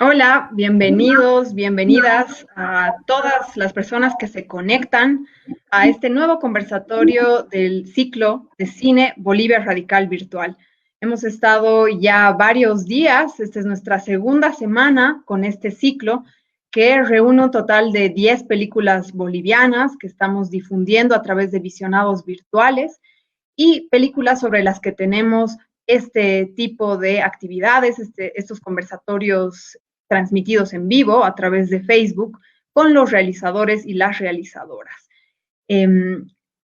Hola, bienvenidos, bienvenidas a todas las personas que se conectan a este nuevo conversatorio del ciclo de cine Bolivia Radical Virtual. Hemos estado ya varios días, esta es nuestra segunda semana con este ciclo que reúne un total de 10 películas bolivianas que estamos difundiendo a través de visionados virtuales y películas sobre las que tenemos este tipo de actividades, estos conversatorios transmitidos en vivo a través de Facebook con los realizadores y las realizadoras. Eh,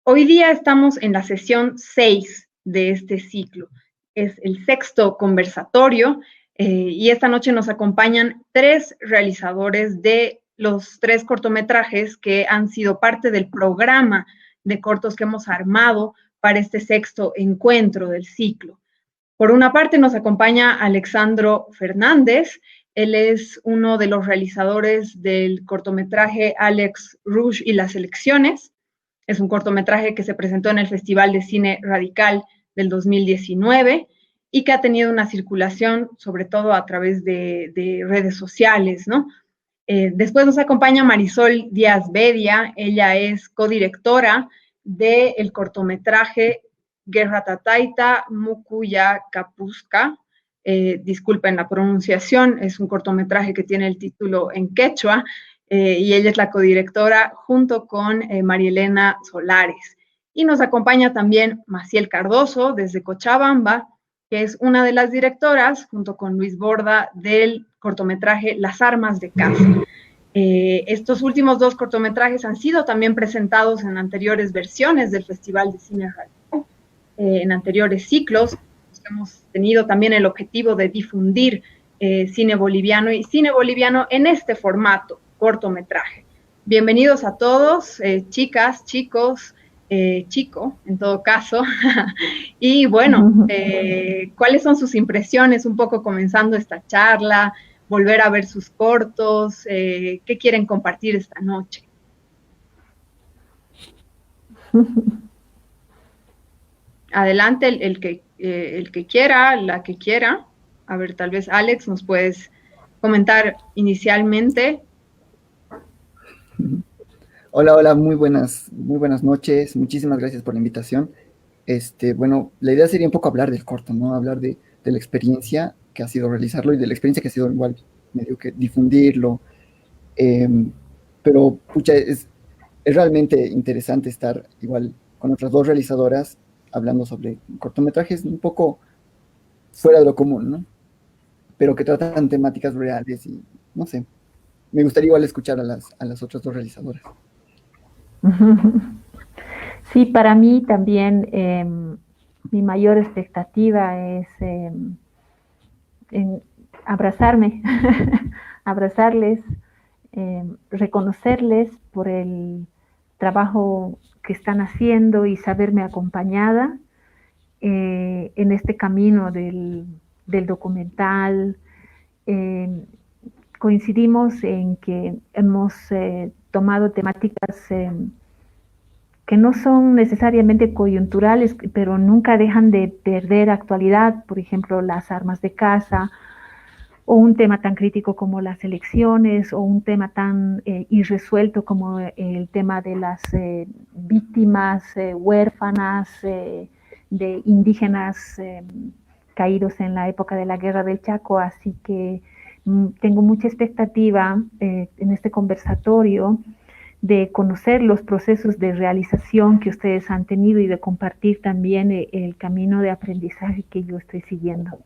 Hoy día estamos en la sesión 6 de este ciclo. Es el sexto conversatorio y esta noche nos acompañan 3 realizadores de los 3 cortometrajes que han sido parte del programa de cortos que hemos armado para este sexto encuentro del ciclo. Por una parte nos acompaña Alexandro Fernández, él es uno de los realizadores del cortometraje Alex Rouge y las elecciones. Es un cortometraje que se presentó en el Festival de Cine Radical del 2019 y que ha tenido una circulación sobre todo a través de redes sociales, ¿no? Después nos acompaña Marisol Díaz Bedia, ella es codirectora del cortometraje Guerra Tataita Mukuya Kapuzka. Disculpen la pronunciación, es un cortometraje que tiene el título en quechua y ella es la codirectora junto con María Elena Solares. Y nos acompaña también Maciel Cardoso desde Cochabamba, que es una de las directoras, junto con Luis Borda, del cortometraje Las Armas de Caza. Estos últimos 2 cortometrajes han sido también presentados en anteriores versiones del Festival de Cine Radical, en anteriores ciclos. Hemos tenido también el objetivo de difundir cine boliviano y cine boliviano en este formato, cortometraje. Bienvenidos a todos, chicas, chicos, chico, en todo caso. Y bueno, ¿cuáles son sus impresiones un poco comenzando esta charla? Volver a ver sus cortos, ¿qué quieren compartir esta noche? Adelante, el que quiera, la que quiera. A ver, tal vez Alex, nos puedes comentar inicialmente. Hola, hola, muy buenas noches. Muchísimas gracias por la invitación. Bueno, la idea sería un poco hablar del corto, ¿no? Hablar de la experiencia que ha sido realizarlo y de la experiencia que ha sido igual medio que difundirlo. Eh, pero, pucha, es realmente interesante estar igual con otras 2 realizadoras hablando sobre cortometrajes un poco fuera de lo común, ¿no? Pero que tratan temáticas reales y, no sé, me gustaría igual escuchar a las otras 2 realizadoras. Sí, para mí también mi mayor expectativa es abrazarme, abrazarles, reconocerles por el trabajo que están haciendo y saberme acompañada en este camino del documental. Coincidimos en que hemos tomado temáticas que no son necesariamente coyunturales, pero nunca dejan de perder actualidad, por ejemplo, las armas de caza, o un tema tan crítico como las elecciones, o un tema tan irresuelto como el tema de las víctimas huérfanas de indígenas caídos en la época de la Guerra del Chaco. Así que tengo mucha expectativa en este conversatorio de conocer los procesos de realización que ustedes han tenido y de compartir también el camino de aprendizaje que yo estoy siguiendo.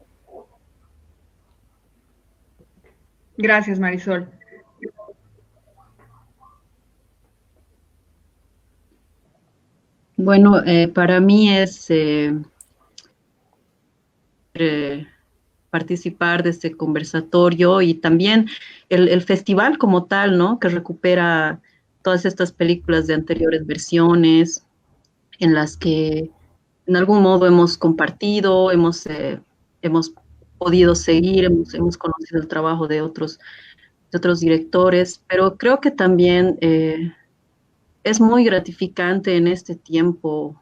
Gracias, Marisol. Bueno, para mí es participar de este conversatorio y también el festival como tal, ¿no? Que recupera todas estas películas de anteriores versiones en las que en algún modo hemos compartido, hemos podido seguir, hemos conocido el trabajo de otros directores, pero creo que también es muy gratificante en este tiempo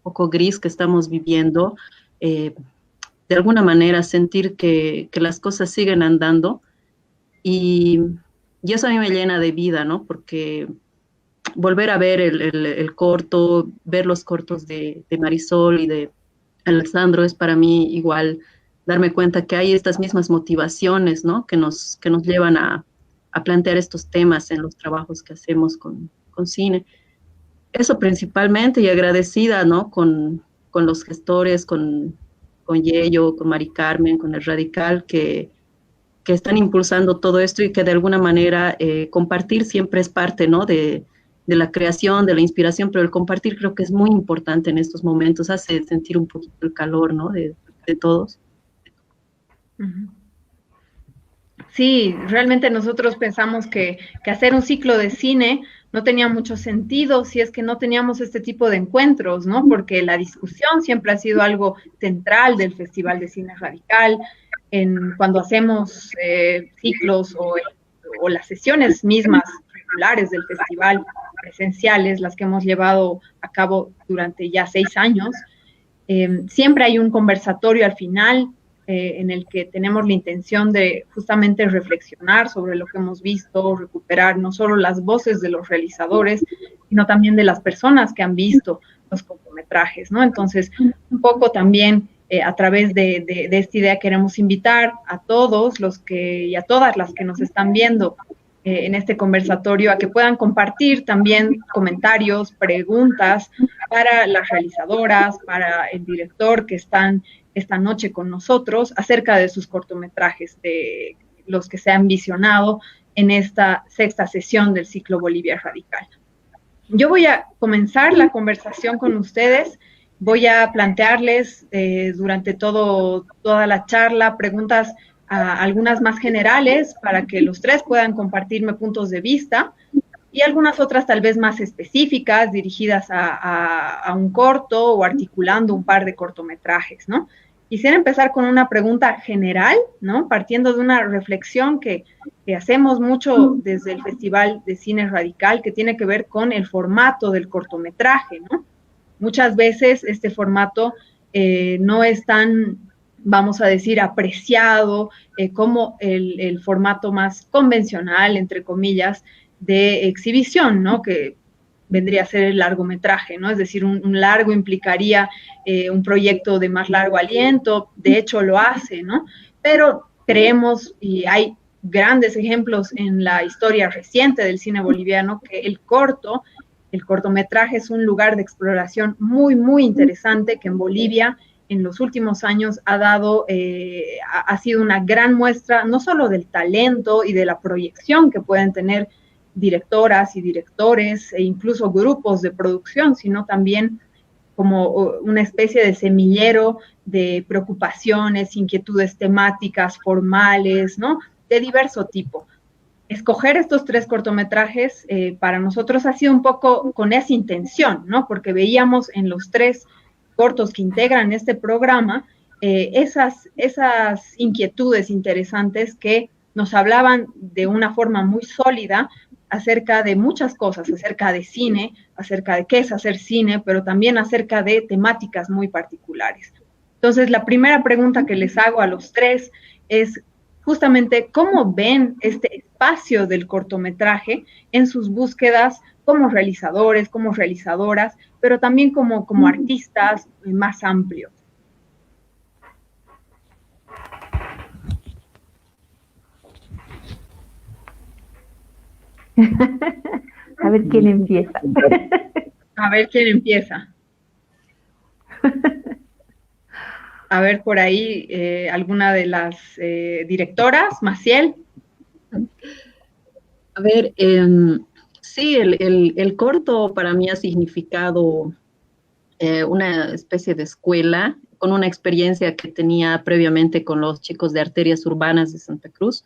poco gris que estamos viviendo, de alguna manera sentir que las cosas siguen andando y, y eso a mí me llena de vida, ¿no? Porque volver a ver el corto, ver los cortos de Marisol y de Alessandro es para mí igual darme cuenta que hay estas mismas motivaciones, ¿no? Que nos llevan a plantear estos temas en los trabajos que hacemos con cine. Eso principalmente y agradecida, ¿no? Con los gestores, con Yello, con Mari Carmen, con el Radical, que están impulsando todo esto y que de alguna manera compartir siempre es parte, ¿no? De la creación, de la inspiración, pero el compartir creo que es muy importante en estos momentos, hace sentir un poquito el calor, ¿no? De todos. Sí, realmente nosotros pensamos que hacer un ciclo de cine no tenía mucho sentido si es que no teníamos este tipo de encuentros, ¿no? Porque la discusión siempre ha sido algo central del Festival de Cine Radical. Cuando hacemos ciclos o las sesiones mismas regulares del festival, presenciales, las que hemos llevado a cabo durante ya 6 años, siempre hay un conversatorio al final en el que tenemos la intención de justamente reflexionar sobre lo que hemos visto, recuperar no solo las voces de los realizadores, sino también de las personas que han visto los cortometrajes, ¿no? Entonces, un poco también a través de esta idea queremos invitar a todos los que y a todas las que nos están viendo en este conversatorio a que puedan compartir también comentarios, preguntas para las realizadoras, para el director que están esta noche con nosotros acerca de sus cortometrajes, de los que se han visionado en esta 6ª sesión del ciclo Bolivia Radical. Yo voy a comenzar la conversación con ustedes, voy a plantearles durante toda la charla preguntas algunas más generales para que los tres puedan compartirme puntos de vista y algunas otras tal vez más específicas dirigidas a un corto o articulando un par de cortometrajes, ¿no? Quisiera empezar con una pregunta general, ¿no? Partiendo de una reflexión que hacemos mucho desde el Festival de Cine Radical, que tiene que ver con el formato del cortometraje, ¿no? Muchas veces este formato no es tan, vamos a decir, apreciado como el formato más convencional, entre comillas, de exhibición, ¿no? Que vendría a ser el largometraje, ¿no? Es decir, un largo implicaría un proyecto de más largo aliento, de hecho lo hace, ¿no? Pero creemos, y hay grandes ejemplos en la historia reciente del cine boliviano, que el cortometraje es un lugar de exploración muy, muy interesante que en Bolivia en los últimos años ha sido una gran muestra no solo del talento y de la proyección que pueden tener directoras y directores e incluso grupos de producción, sino también como una especie de semillero de preocupaciones, inquietudes temáticas, formales, ¿no? De diverso tipo. Escoger estos 3 cortometrajes para nosotros ha sido un poco con esa intención, ¿no? Porque veíamos en los 3 cortos que integran este programa esas inquietudes interesantes que nos hablaban de una forma muy sólida acerca de muchas cosas, acerca de cine, acerca de qué es hacer cine, pero también acerca de temáticas muy particulares. Entonces, la primera pregunta que les hago a los 3 es justamente cómo ven este espacio del cortometraje en sus búsquedas como realizadores, como realizadoras, pero también como artistas más amplios. A ver quién empieza. A ver quién empieza. A ver por ahí alguna de las directoras, Maciel. A ver, sí, el corto para mí ha significado una especie de escuela con una experiencia que tenía previamente con los chicos de Arterias Urbanas de Santa Cruz,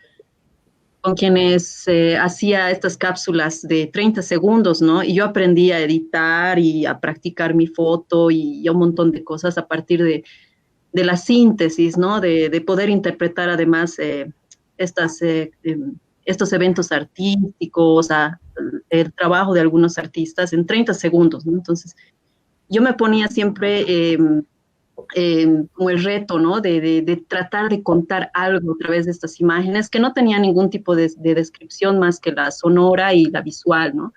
con quienes hacía estas cápsulas de 30 segundos, ¿no? Y yo aprendí a editar y a practicar mi foto y un montón de cosas a partir de la síntesis, ¿no? De poder interpretar además estos eventos artísticos, el trabajo de algunos artistas en 30 segundos, ¿no? Entonces, yo me ponía siempre como el reto, ¿no? De tratar de contar algo a través de estas imágenes que no tenía ningún tipo de descripción más que la sonora y la visual, ¿no?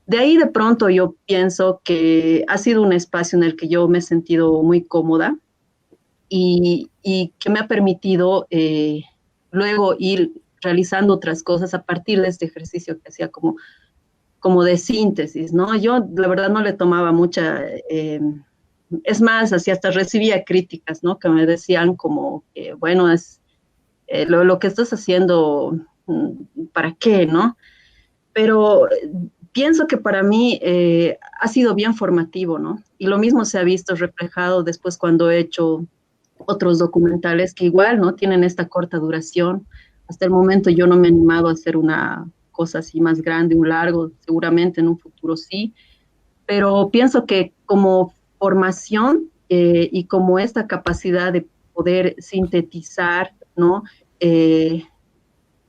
De ahí de pronto yo pienso que ha sido un espacio en el que yo me he sentido muy cómoda y que me ha permitido luego ir realizando otras cosas a partir de este ejercicio que hacía como de síntesis, ¿no? Yo la verdad no le tomaba mucha, es más, así hasta recibía críticas, ¿no? Que me decían como que, bueno, es lo que estás haciendo, ¿para qué, no? Pero pienso que para mí ha sido bien formativo, ¿no? Y lo mismo se ha visto reflejado después cuando he hecho otros documentales que igual, ¿no? Tienen esta corta duración. Hasta el momento yo no me he animado a hacer una cosa así más grande, un largo, seguramente en un futuro sí, pero pienso que como formación y como esta capacidad de poder sintetizar, ¿no? Eh,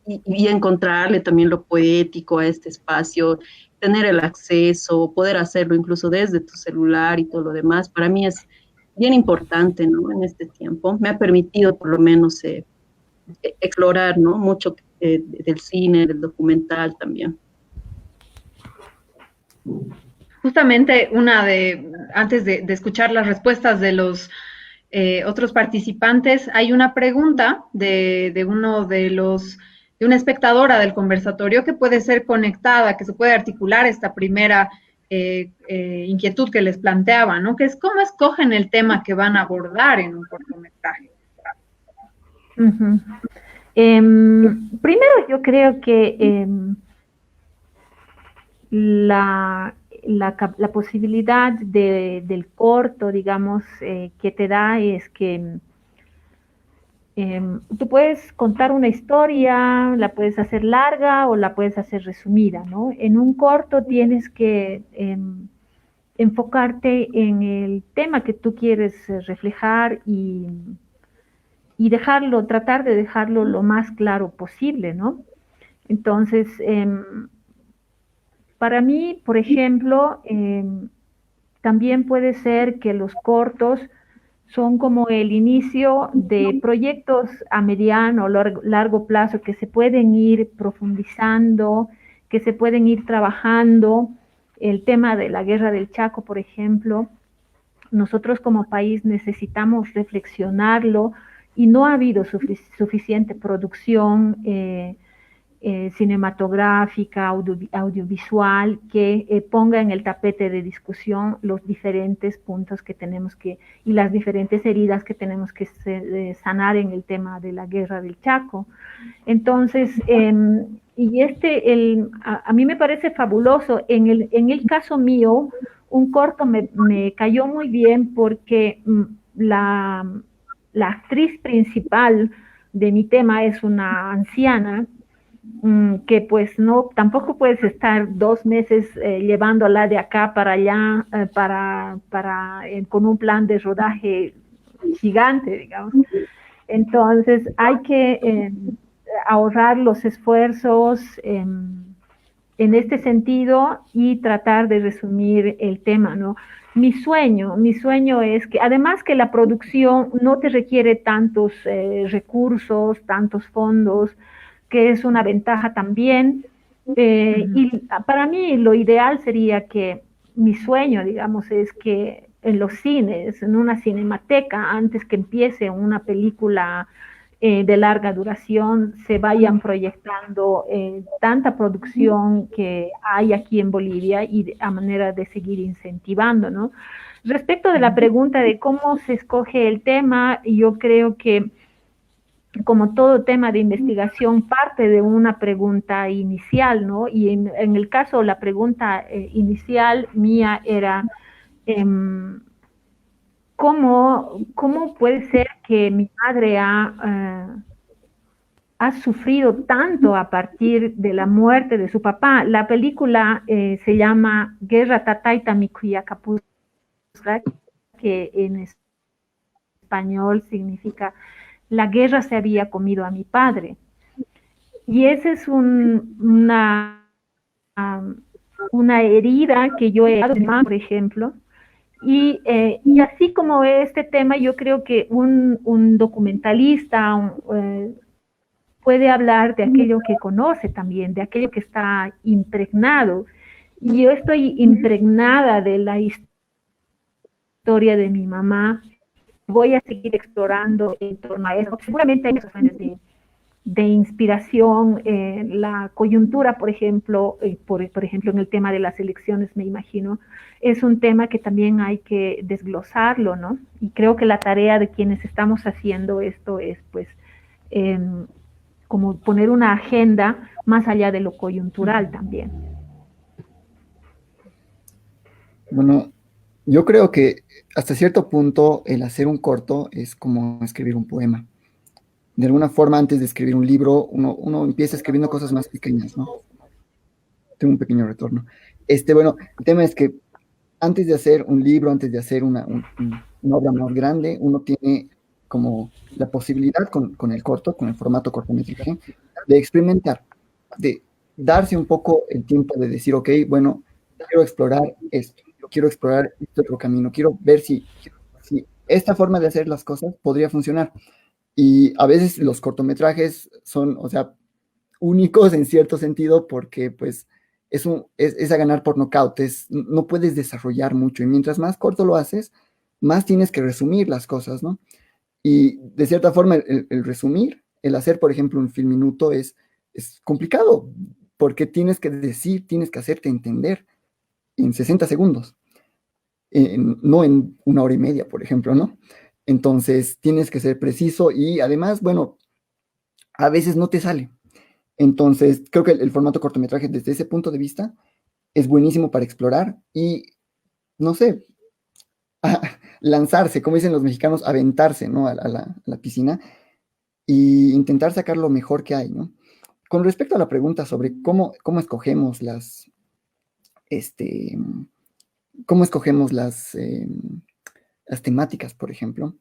y encontrarle también lo poético a este espacio, tener el acceso, poder hacerlo incluso desde tu celular y todo lo demás, para mí es bien importante, ¿no? En este tiempo. Me ha permitido por lo menos explorar, ¿no? Mucho del cine, del documental también. Justamente antes de escuchar las respuestas de los otros participantes, hay una pregunta de una espectadora del conversatorio que puede ser conectada, que se puede articular esta primera inquietud que les planteaba, ¿no? Que es cómo escogen el tema que van a abordar en un cortometraje. Uh-huh. Primero yo creo que la posibilidad del corto, digamos, que te da es que tú puedes contar una historia, la puedes hacer larga o la puedes hacer resumida, ¿no? En un corto tienes que enfocarte en el tema que tú quieres reflejar y tratar de dejarlo lo más claro posible, ¿no? Entonces, para mí, por ejemplo, también puede ser que los cortos son como el inicio de proyectos a mediano o largo plazo que se pueden ir profundizando, que se pueden ir trabajando. El tema de la guerra del Chaco, por ejemplo, nosotros como país necesitamos reflexionarlo y no ha habido suficiente producción cinematográfica, audiovisual, que ponga en el tapete de discusión los diferentes puntos que tenemos y las diferentes heridas que tenemos que sanar en el tema de la guerra del Chaco. Entonces, a mí me parece fabuloso. En el caso mío, un corto me cayó muy bien porque la actriz principal de mi tema es una anciana que pues no, tampoco puedes estar 2 meses llevándola de acá para allá con un plan de rodaje gigante, digamos. Entonces hay que ahorrar los esfuerzos en este sentido y tratar de resumir el tema, ¿no? Mi sueño es que, además que la producción no te requiere tantos recursos, tantos fondos, que es una ventaja también. Y para mí lo ideal sería que mi sueño, digamos, es que en los cines, en una cinemateca, antes que empiece una película de larga duración, se vayan proyectando tanta producción que hay aquí en Bolivia y a manera de seguir incentivando, ¿no? Respecto de la pregunta de cómo se escoge el tema, yo creo que como todo tema de investigación, parte de una pregunta inicial, ¿no? Y en el caso, la pregunta inicial mía era, ¿cómo puede ser que mi madre ha sufrido tanto a partir de la muerte de su papá? La película se llama Guerra Tataita Mikuyakapuzra, que en español significa la guerra se había comido a mi padre. Y esa es una herida que yo he dado, por ejemplo, Y así como este tema, yo creo que un documentalista puede hablar de aquello que conoce también, de aquello que está impregnado. Y yo estoy impregnada de la historia de mi mamá. Voy a seguir explorando en torno a eso. Seguramente hay razones de inspiración, la coyuntura, por ejemplo, por ejemplo, en el tema de las elecciones, me imagino, es un tema que también hay que desglosarlo, ¿no? Y creo que la tarea de quienes estamos haciendo esto es, pues, como poner una agenda más allá de lo coyuntural también. Bueno, yo creo que hasta cierto punto el hacer un corto es como escribir un poema. De alguna forma, antes de escribir un libro, uno empieza escribiendo cosas más pequeñas, ¿no? Tengo un pequeño retorno. Bueno, el tema es que antes de hacer un libro, antes de hacer una obra más grande, uno tiene como la posibilidad con el corto, con el formato cortometraje, de experimentar, de darse un poco el tiempo de decir, ok, bueno, quiero explorar esto, quiero explorar este otro camino, quiero ver si esta forma de hacer las cosas podría funcionar. Y a veces los cortometrajes son, o sea, únicos en cierto sentido porque pues es a ganar por nocaut, no puedes desarrollar mucho y mientras más corto lo haces, más tienes que resumir las cosas, ¿no? Y de cierta forma el resumir, el hacer, por ejemplo, un film minuto es complicado porque tienes que decir, tienes que hacerte entender en 60 segundos, no en 1 hora y media, por ejemplo, ¿no? Entonces tienes que ser preciso y además, bueno, a veces no te sale. Entonces creo que el formato cortometraje desde ese punto de vista es buenísimo para explorar y, no sé, lanzarse, como dicen los mexicanos, aventarse, ¿no? a la piscina e intentar sacar lo mejor que hay, ¿no? Con respecto a la pregunta sobre cómo escogemos cómo escogemos las temáticas, por ejemplo,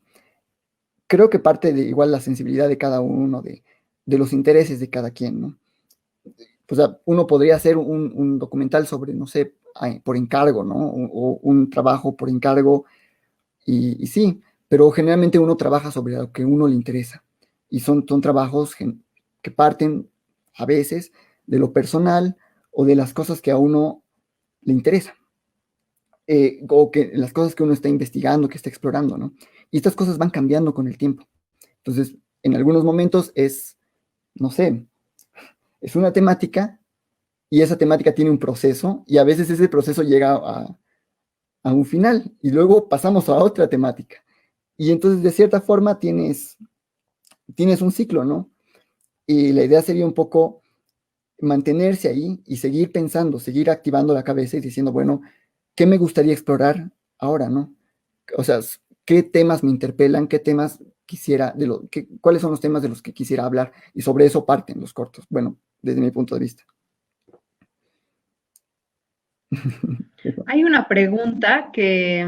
creo que parte de igual la sensibilidad de cada uno, de los intereses de cada quien, ¿no? O sea, uno podría hacer un documental sobre, no sé, por encargo, ¿no? O un trabajo por encargo, y sí, pero generalmente uno trabaja sobre lo que a uno le interesa. Y son trabajos que parten a veces de lo personal o de las cosas que a uno le interesan. O que las cosas que uno está investigando, que está explorando, ¿no? Y estas cosas van cambiando con el tiempo. Entonces, en algunos momentos no sé, es una temática y esa temática tiene un proceso y a veces ese proceso llega a un final y luego pasamos a otra temática. Y entonces, de cierta forma, tienes un ciclo, ¿no? Y la idea sería un poco mantenerse ahí y seguir pensando, seguir activando la cabeza y diciendo, bueno, ¿qué me gustaría explorar ahora, no? O sea, ¿qué temas me interpelan? ¿Qué temas cuáles son los temas de los que quisiera hablar? Y sobre eso parten los cortos, bueno, desde mi punto de vista. Hay una pregunta que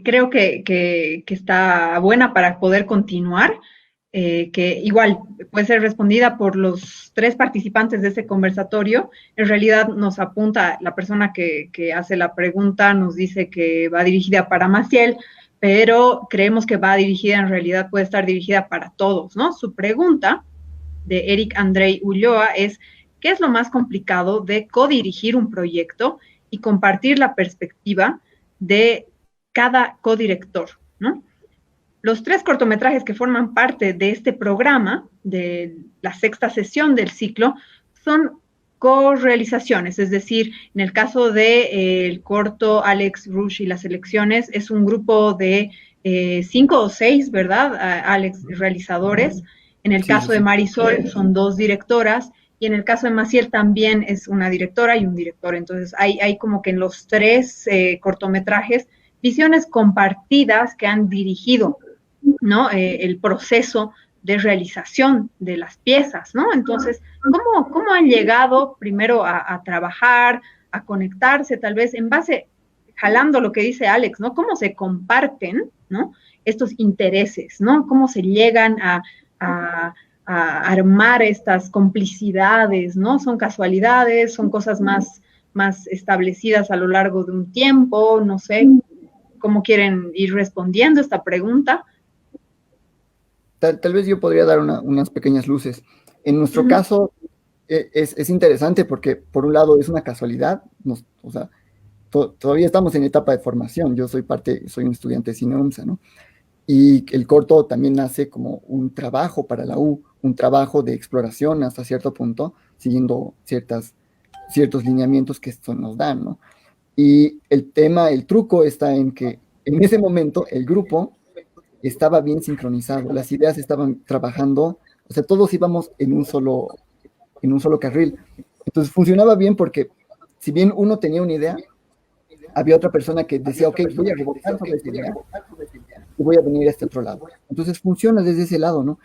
creo que está buena para poder continuar, que igual puede ser respondida por los 3 participantes de este conversatorio. En realidad nos apunta, la persona que hace la pregunta nos dice que va dirigida para Maciel, pero creemos que va dirigida, en realidad puede estar dirigida para todos, ¿no? Su pregunta, de Eric Andrei Ulloa, es: ¿qué es lo más complicado de codirigir un proyecto y compartir la perspectiva de cada codirector, ¿no? Los 3 cortometrajes que forman parte de este programa, de la 6ª sesión del ciclo, son co-realizaciones, es decir, en el caso del corto Alex Rush y las elecciones, es un grupo de 5 o 6, ¿verdad, Alex, realizadores? En el caso de Marisol son 2 directoras, y en el caso de Maciel también es una directora y un director. Entonces hay como que en los 3 cortometrajes visiones compartidas que han dirigido, ¿no? El proceso de realización de las piezas, ¿no? Entonces, ¿cómo han llegado primero a trabajar, a conectarse, tal vez en base, jalando lo que dice Alex, ¿no? ¿Cómo se comparten, ¿no? Estos intereses, ¿no? ¿Cómo se llegan a armar estas complicidades, ¿no? Son casualidades, son cosas más establecidas a lo largo de un tiempo, no sé. cómo quieren ir respondiendo esta pregunta. Tal vez yo podría dar unas pequeñas luces. En nuestro caso es interesante porque por un lado es una casualidad, o sea, todavía estamos en etapa de formación, yo soy un estudiante de cine UMSA, ¿no? Y el corto también nace como un trabajo para la U, un trabajo de exploración hasta cierto punto, siguiendo ciertos lineamientos que esto nos dan, ¿no? Y el truco está en que en ese momento el grupo estaba bien sincronizado, las ideas estaban trabajando, o sea, todos íbamos en un solo carril. Entonces funcionaba bien porque si bien uno tenía una idea, había otra persona que decía, ok, voy a rebotar sobre esa idea y voy a venir a este otro lado. Entonces funciona desde ese lado, ¿no?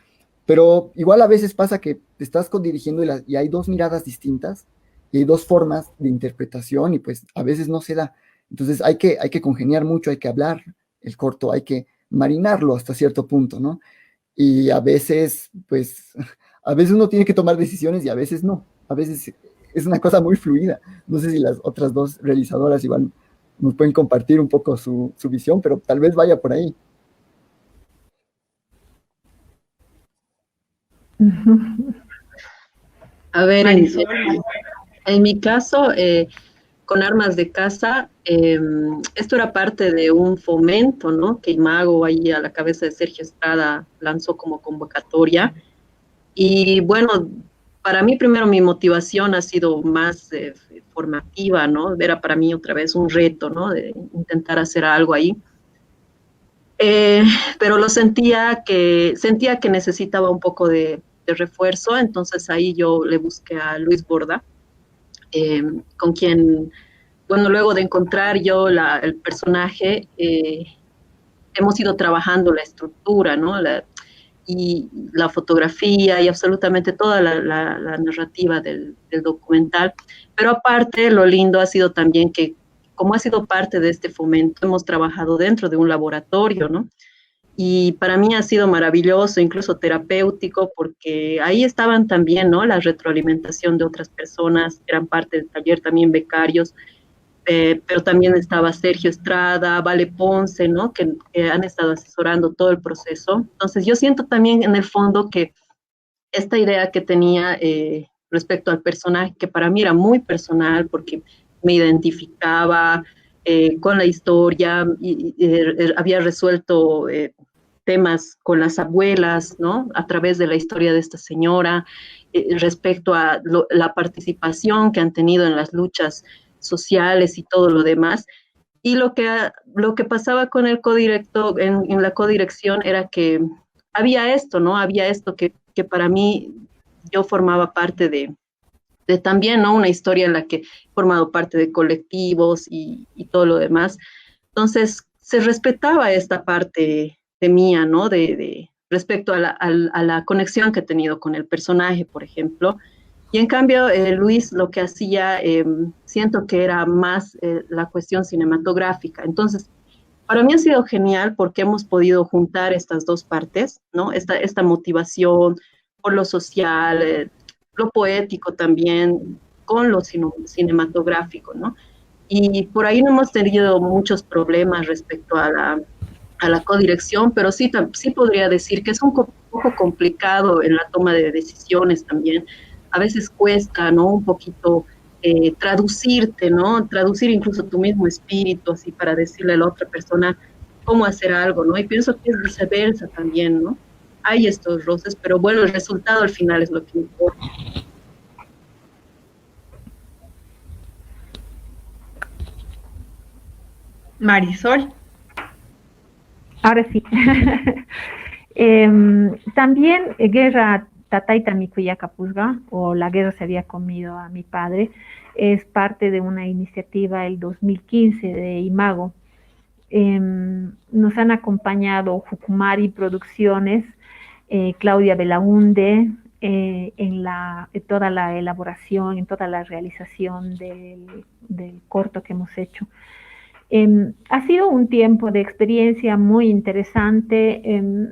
Pero igual a veces pasa que te estás codirigiendo y hay dos miradas distintas y hay dos formas de interpretación y pues a veces no se da. Entonces hay que congeniar mucho, hay que hablar el corto, hay que marinarlo hasta cierto punto, ¿no? Y a veces, pues, a veces uno tiene que tomar decisiones y a veces no. A veces es una cosa muy fluida. No sé si las otras dos realizadoras igual nos pueden compartir un poco su visión, pero tal vez vaya por ahí. A ver, Marisol. en mi caso, con armas de caza, esto era parte de un fomento, ¿no? Que Imago, ahí a la cabeza de Sergio Estrada, lanzó como convocatoria. Y bueno, para mí primero mi motivación ha sido más formativa, ¿no? Era para mí otra vez un reto, ¿no? De intentar hacer algo ahí. Pero sentía que necesitaba un poco de refuerzo, entonces ahí yo le busqué a Luis Borda, con quien, bueno, luego de encontrar yo el personaje, hemos ido trabajando la estructura, ¿no? Y la fotografía y absolutamente toda la narrativa del documental. Pero aparte, lo lindo ha sido también que, como ha sido parte de este fomento, hemos trabajado dentro de un laboratorio, ¿no? Y para mí ha sido maravilloso, incluso terapéutico, porque ahí estaban también, ¿no? La retroalimentación de otras personas, eran parte del taller también becarios, pero también estaba Sergio Estrada, Vale Ponce, ¿no? Que han estado asesorando todo el proceso. Entonces yo siento también en el fondo que esta idea que tenía respecto al personaje, que para mí era muy personal, porque me identificaba con la historia, y había resuelto temas con las abuelas, ¿no? A través de la historia de esta señora, respecto a la participación que han tenido en las luchas sociales y todo lo demás. Y lo que pasaba con el codirecto, en la codirección era que había esto, ¿no? Había esto que para mí yo formaba parte de también, ¿no? Una historia en la que he formado parte de colectivos y todo lo demás. Entonces, se respetaba esta parte de mía, ¿no? Respecto a la conexión que he tenido con el personaje, por ejemplo. Y en cambio, Luis lo que hacía, siento que era más la cuestión cinematográfica. Entonces, para mí ha sido genial porque hemos podido juntar estas dos partes, ¿no? Esta motivación por lo social, lo poético también, con lo cinematográfico, ¿no? Y por ahí no hemos tenido muchos problemas respecto a la codirección, pero sí podría decir que es un poco complicado en la toma de decisiones también. A veces cuesta, ¿no? Un poquito traducirte, ¿no? Traducir incluso tu mismo espíritu, así para decirle a la otra persona cómo hacer algo, ¿no? Y pienso que es viceversa también, ¿no? Hay estos roces, pero bueno, el resultado al final es lo que importa. Marisol. Ahora sí. También Guerra Tataita Mikuya Capuzga, o La guerra se había comido a mi padre, es parte de una iniciativa el 2015 de Imago. Nos han acompañado Jucumari Producciones, Claudia Belaunde, en toda la elaboración, en toda la realización del corto que hemos hecho. Ha sido un tiempo de experiencia muy interesante.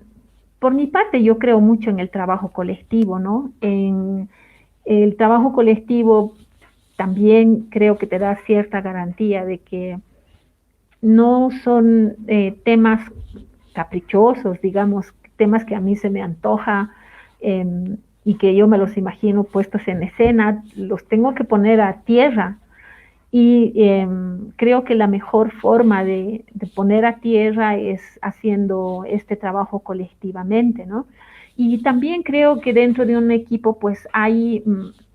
Por mi parte, yo creo mucho en el trabajo colectivo, ¿no? En el trabajo colectivo también creo que te da cierta garantía de que no son temas caprichosos, digamos, temas que a mí se me antoja y que yo me los imagino puestos en escena, los tengo que poner a tierra. Y creo que la mejor forma de poner a tierra es haciendo este trabajo colectivamente, ¿no? Y también creo que dentro de un equipo pues hay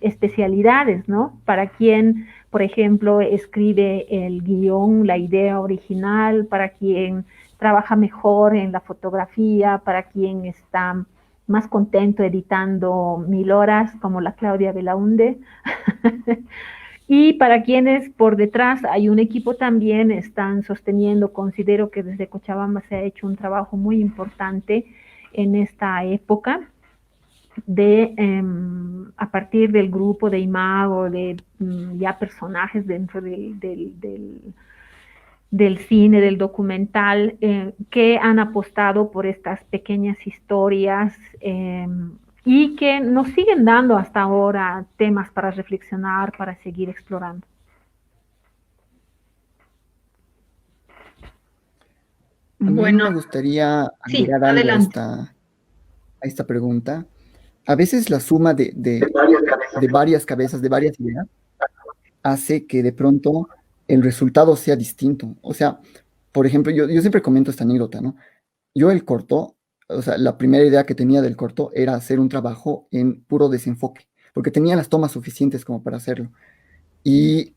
especialidades, ¿no? Para quien, por ejemplo, escribe el guión, la idea original, para quien trabaja mejor en la fotografía, para quien está más contento editando 1000 horas, como la Claudia Belaunde. Y para quienes por detrás hay un equipo también, están sosteniendo, considero que desde Cochabamba se ha hecho un trabajo muy importante en esta época de, a partir del grupo de Imago, de ya personajes dentro del cine, del documental, que han apostado por estas pequeñas historias y que nos siguen dando hasta ahora temas para reflexionar, para seguir explorando. A mí me gustaría agregar algo a esta pregunta. A veces la suma de varias cabezas, de varias ideas, hace que de pronto el resultado sea distinto. O sea, por ejemplo, yo siempre comento esta anécdota, ¿no? Yo el corto, o sea, la primera idea que tenía del corto era hacer un trabajo en puro desenfoque, porque tenía las tomas suficientes como para hacerlo. Y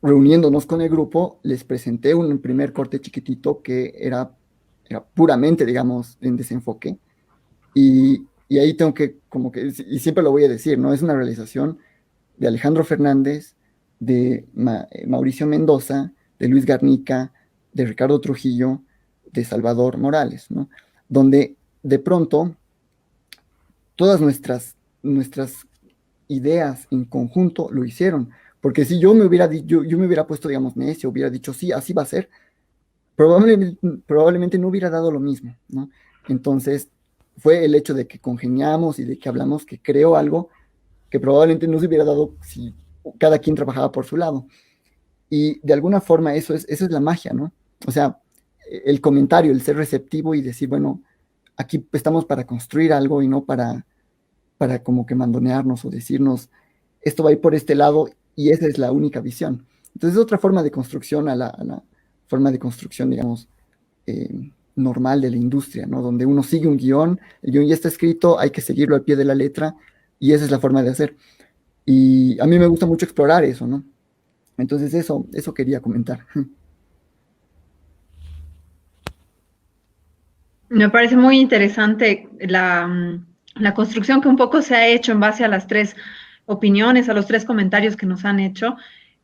reuniéndonos con el grupo, les presenté un primer corte chiquitito que era puramente, digamos, en desenfoque. Y ahí tengo que, como que, y siempre lo voy a decir, ¿no? Es una realización de Alejandro Fernández, de Mauricio Mendoza, de Luis Garnica, de Ricardo Trujillo, de Salvador Morales, ¿no? Donde de pronto todas nuestras ideas en conjunto lo hicieron. Porque si yo me hubiera puesto, digamos, necio, hubiera dicho, sí, así va a ser, probablemente no hubiera dado lo mismo, ¿no? Entonces, fue el hecho de que congeniamos y de que hablamos que creo algo que probablemente no se hubiera dado si cada quien trabajaba por su lado. Y de alguna forma eso es la magia, ¿no? O sea, el comentario, el ser receptivo y decir, bueno, aquí estamos para construir algo y no para como que mandonearnos o decirnos, esto va a ir por este lado y esa es la única visión. Entonces es otra forma de construcción a la forma de construcción, digamos, normal de la industria, ¿no? Donde uno sigue un guión, el guión ya está escrito, hay que seguirlo al pie de la letra y esa es la forma de hacer. Y a mí me gusta mucho explorar eso, ¿no? Entonces eso quería comentar. Me parece muy interesante la construcción que un poco se ha hecho en base a las tres opiniones, a los tres comentarios que nos han hecho,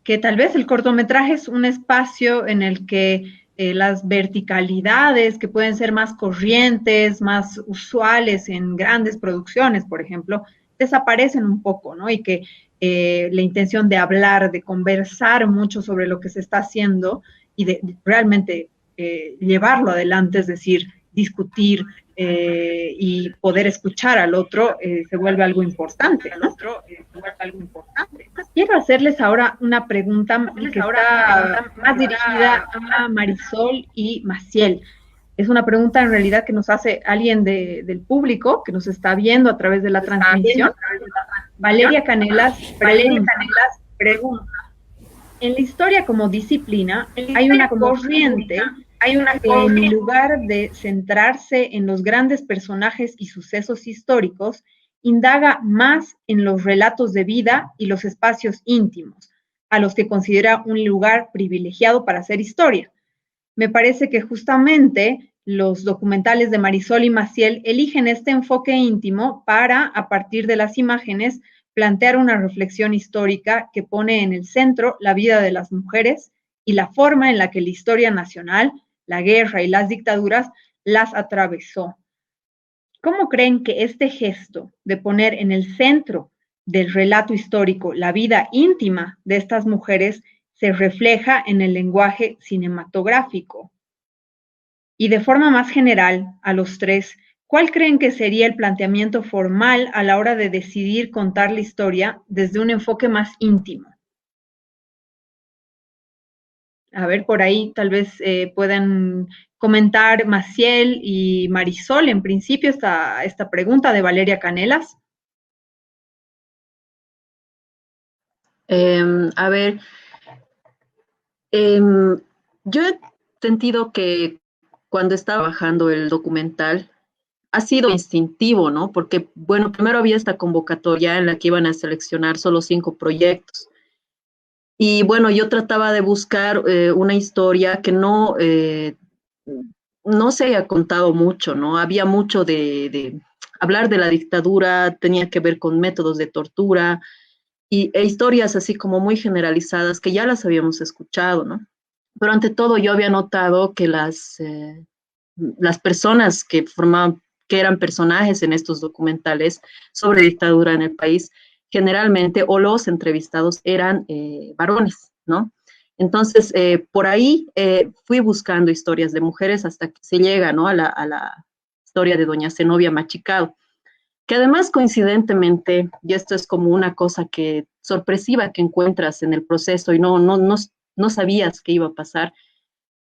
que tal vez el cortometraje es un espacio en el que las verticalidades que pueden ser más corrientes, más usuales en grandes producciones, por ejemplo, desaparecen un poco, ¿no? Y que la intención de hablar, de conversar mucho sobre lo que se está haciendo y de realmente llevarlo adelante, es decir, discutir y poder escuchar al otro se vuelve algo importante, ¿no? Quiero hacerles ahora una pregunta que está más dirigida a Marisol y Maciel. Es una pregunta en realidad que nos hace alguien del público que nos está viendo a través de la transmisión. Valeria Canelas pregunta. En la historia como disciplina hay una corriente que en lugar de centrarse en los grandes personajes y sucesos históricos, indaga más en los relatos de vida y los espacios íntimos, a los que considera un lugar privilegiado para hacer historia. Me parece que justamente los documentales de Marisol y Maciel eligen este enfoque íntimo para, a partir de las imágenes, plantear una reflexión histórica que pone en el centro la vida de las mujeres y la forma en la que la historia nacional, la guerra y las dictaduras las atravesó. ¿Cómo creen que este gesto de poner en el centro del relato histórico la vida íntima de estas mujeres se refleja en el lenguaje cinematográfico? Y de forma más general, a los tres, ¿cuál creen que sería el planteamiento formal a la hora de decidir contar la historia desde un enfoque más íntimo? A ver, por ahí tal vez puedan comentar Maciel y Marisol, en principio, esta pregunta de Valeria Canelas. A ver, em, yo he sentido que cuando estaba bajando el documental ha sido instintivo, ¿no? Porque, bueno, primero había esta convocatoria en la que iban a seleccionar solo 5 proyectos. Y bueno, yo trataba de buscar una historia que no se haya contado mucho, ¿no? Había mucho de hablar de la dictadura, tenía que ver con métodos de tortura e historias así como muy generalizadas que ya las habíamos escuchado, ¿no? Pero ante todo yo había notado que las personas que formaban, que eran personajes en estos documentales sobre dictadura en el país, generalmente, o los entrevistados eran varones, ¿no? Entonces, por ahí fui buscando historias de mujeres hasta que se llega, ¿no? A la historia de doña Zenobia Machicado, que además coincidentemente, y esto es como una cosa que sorpresiva que encuentras en el proceso y no sabías qué iba a pasar,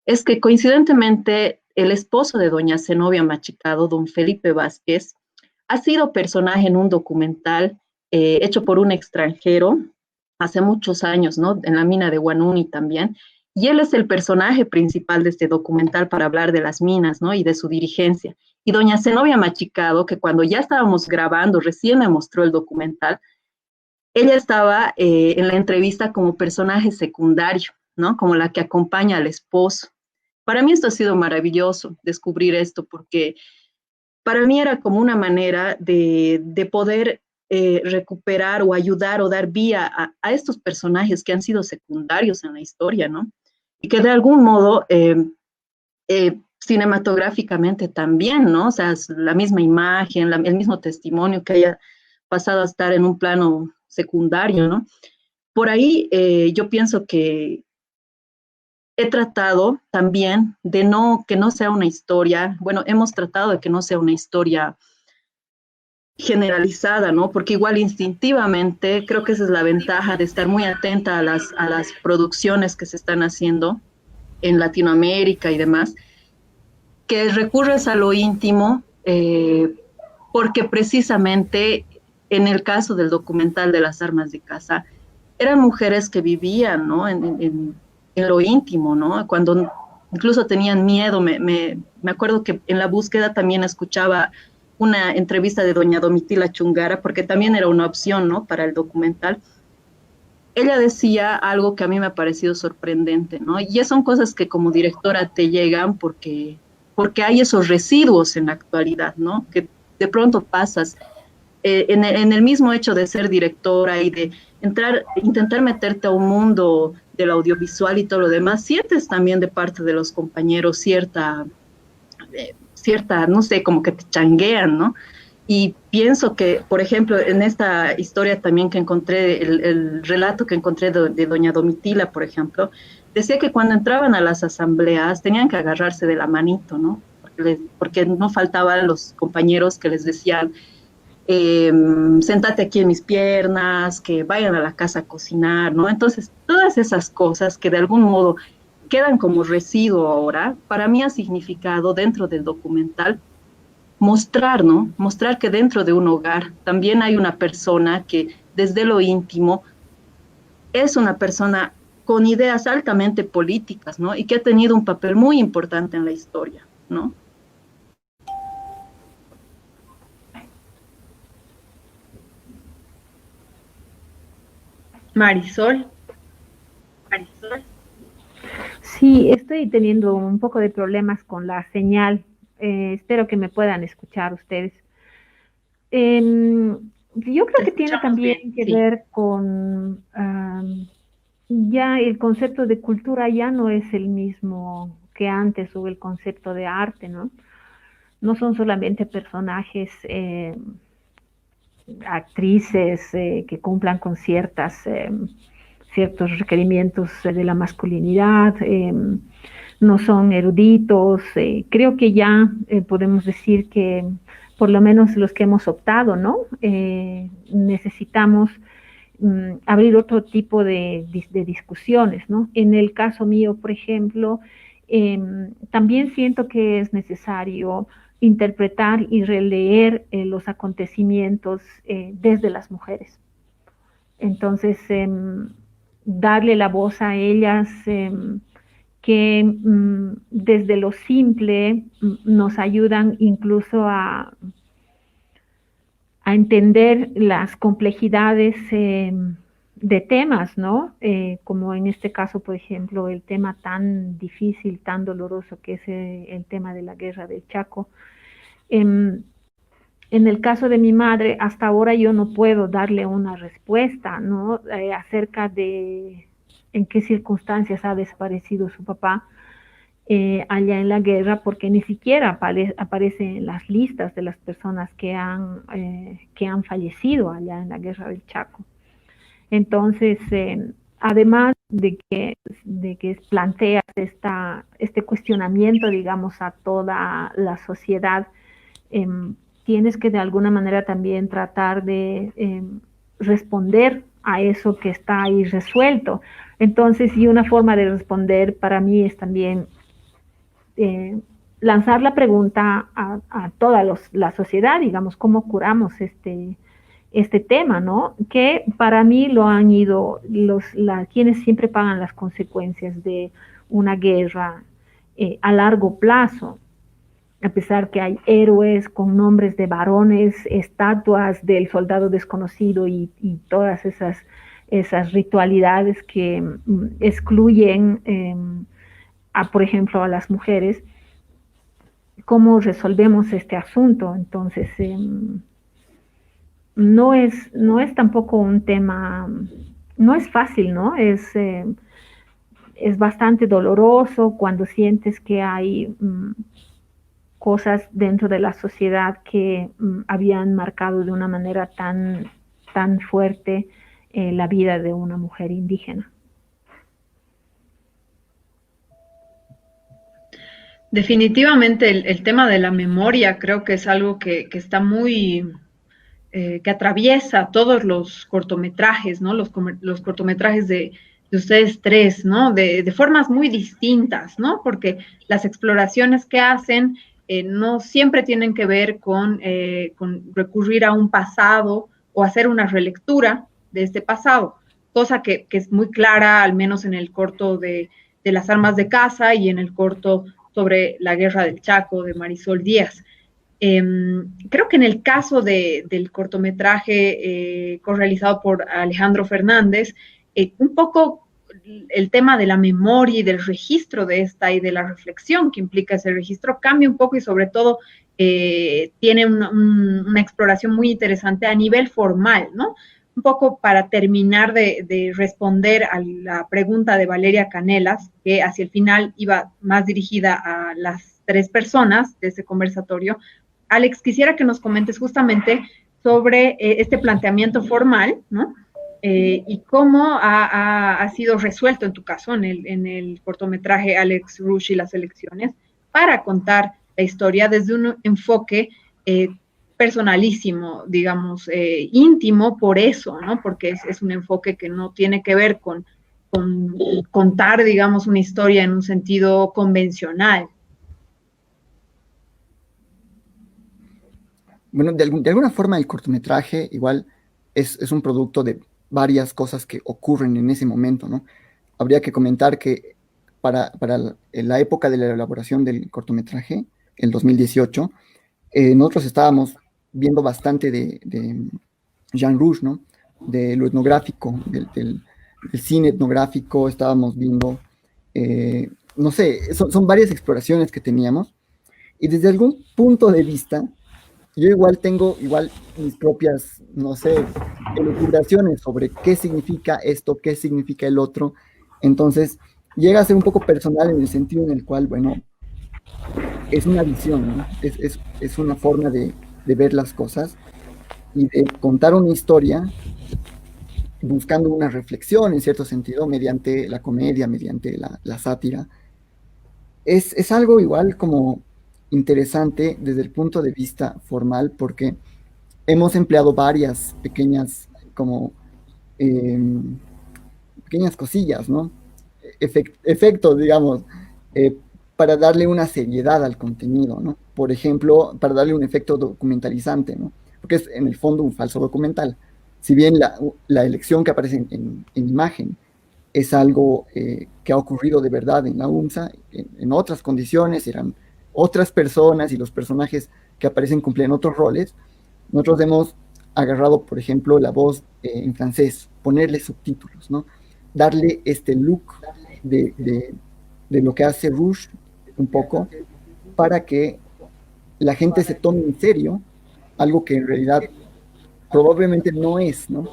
es que coincidentemente el esposo de doña Zenobia Machicado, don Felipe Vázquez, ha sido personaje en un documental hecho por un extranjero hace muchos años, ¿no? En la mina de Huanuni también. Y él es el personaje principal de este documental para hablar de las minas, ¿no? Y de su dirigencia. Y doña Zenobia Machicado, que cuando ya estábamos grabando, recién me mostró el documental, ella estaba en la entrevista como personaje secundario, ¿no? Como la que acompaña al esposo. Para mí esto ha sido maravilloso, descubrir esto, porque para mí era como una manera de poder recuperar o ayudar o dar vía a estos personajes que han sido secundarios en la historia, ¿no? Y que de algún modo, cinematográficamente también, ¿no? O sea, es la misma imagen, el mismo testimonio que haya pasado a estar en un plano secundario, ¿no? Por ahí yo pienso que he tratado también de que no sea una historia, bueno, hemos tratado de que no sea una historia generalizada, ¿no? Porque igual instintivamente creo que esa es la ventaja de estar muy atenta a las producciones que se están haciendo en Latinoamérica y demás, que recurres a lo íntimo, porque precisamente en el caso del documental de las armas de caza, eran mujeres que vivían, ¿no? En lo íntimo, ¿no? Cuando incluso tenían miedo, me acuerdo que en la búsqueda también escuchaba una entrevista de doña Domitila Chungara, porque también era una opción, ¿no? Para el documental. Ella decía algo que a mí me ha parecido sorprendente, ¿no? Y son cosas que como directora te llegan porque hay esos residuos en la actualidad, ¿no? Que de pronto pasas en el mismo hecho de ser directora y de intentar meterte a un mundo del audiovisual y todo lo demás, sientes también de parte de los compañeros cierta, no sé, como que te changuean, ¿no? Y pienso que, por ejemplo, en esta historia también que encontré, el relato que encontré de doña Domitila, por ejemplo, decía que cuando entraban a las asambleas tenían que agarrarse de la manito, ¿no? Porque no faltaban los compañeros que les decían, sentate aquí en mis piernas, que vayan a la casa a cocinar, ¿no? Entonces, todas esas cosas que de algún modo quedan como residuo ahora, para mí ha significado dentro del documental mostrar, ¿no? Mostrar que dentro de un hogar también hay una persona que desde lo íntimo es una persona con ideas altamente políticas, ¿no? Y que ha tenido un papel muy importante en la historia, ¿no? Marisol. Sí, estoy teniendo un poco de problemas con la señal. Espero que me puedan escuchar ustedes. Yo creo Te que tiene escuchamos también bien, que sí. ver con ya el concepto de cultura ya no es el mismo que antes, o el concepto de arte, ¿no? No son solamente personajes, actrices que cumplan con ciertos requerimientos de la masculinidad, no son eruditos. Creo que ya podemos decir que por lo menos los que hemos optado, ¿no? Necesitamos abrir otro tipo de discusiones, ¿no? En el caso mío, por ejemplo, también siento que es necesario interpretar y releer los acontecimientos desde las mujeres. Entonces, darle la voz a ellas que desde lo simple nos ayudan incluso a entender las complejidades de temas, ¿no? Como en este caso, por ejemplo, el tema tan difícil, tan doloroso que es el tema de la guerra del Chaco. En el caso de mi madre, hasta ahora yo no puedo darle una respuesta, ¿no? Acerca de en qué circunstancias ha desaparecido su papá allá en la guerra, porque ni siquiera aparece en las listas de las personas que han fallecido allá en la guerra del Chaco. Entonces, además de que planteas este cuestionamiento, digamos, a toda la sociedad, tienes que de alguna manera también tratar de responder a eso que está ahí resuelto. Entonces, y una forma de responder para mí es también lanzar la pregunta a toda la sociedad, digamos, cómo curamos este tema, ¿no? Que para mí lo han ido quienes siempre pagan las consecuencias de una guerra a largo plazo, a pesar que hay héroes con nombres de varones, estatuas del soldado desconocido y todas esas ritualidades que excluyen por ejemplo, a las mujeres. ¿Cómo resolvemos este asunto? Entonces, no es tampoco un tema, no es fácil, ¿no? Es bastante doloroso cuando sientes que hay cosas dentro de la sociedad que habían marcado de una manera tan fuerte la vida de una mujer indígena. Definitivamente el tema de la memoria creo que es algo que está muy, que atraviesa todos los cortometrajes, ¿no? Los cortometrajes de ustedes tres, ¿no? De formas muy distintas, ¿no? Porque las exploraciones que hacen no siempre tienen que ver con recurrir a un pasado o hacer una relectura de este pasado, cosa que es muy clara, al menos en el corto de las armas de caza y en el corto sobre la guerra del Chaco de Marisol Díaz. Creo que en el caso del cortometraje realizado por Alejandro Fernández, un poco el tema de la memoria y del registro de esta y de la reflexión que implica ese registro cambia un poco y sobre todo tiene una exploración muy interesante a nivel formal, ¿no? Un poco para terminar de responder a la pregunta de Valeria Canelas, que hacia el final iba más dirigida a las tres personas de ese conversatorio. Alex, quisiera que nos comentes justamente sobre este planteamiento formal, ¿no? Y cómo ha sido resuelto en tu caso, en el cortometraje Alex Rush y las elecciones, para contar la historia desde un enfoque personalísimo, digamos, íntimo, por eso, ¿no? Porque es un enfoque que no tiene que ver con contar, digamos, una historia en un sentido convencional. Bueno, de alguna forma el cortometraje igual es un producto de varias cosas que ocurren en ese momento, ¿no? Habría que comentar que para la época de la elaboración del cortometraje, el 2018, nosotros estábamos viendo bastante de Jean Rouge, ¿no? De lo etnográfico, del cine etnográfico, estábamos viendo, no sé, son varias exploraciones que teníamos, y desde algún punto de vista, yo igual tengo mis propias, no sé, elucubraciones sobre qué significa esto, qué significa el otro. Entonces, llega a ser un poco personal en el sentido en el cual, bueno, es una visión, ¿no? Es una forma de ver las cosas y de contar una historia buscando una reflexión, en cierto sentido, mediante la comedia, mediante la sátira. Es algo igual como interesante desde el punto de vista formal, porque hemos empleado varias pequeñas como pequeñas cosillas, ¿no? Efectos, digamos, eh, para darle una seriedad al contenido, ¿no? Por ejemplo, para darle un efecto documentalizante, ¿no? Porque es en el fondo un falso documental. Si bien la elección que aparece en imagen es algo que ha ocurrido de verdad en la UNSA, en otras condiciones, eran otras personas y los personajes que aparecen cumplen otros roles, nosotros hemos agarrado, por ejemplo, la voz en francés, ponerle subtítulos, ¿no? Darle este look de lo que hace Rush un poco para que la gente se tome en serio algo que en realidad probablemente no es, ¿no?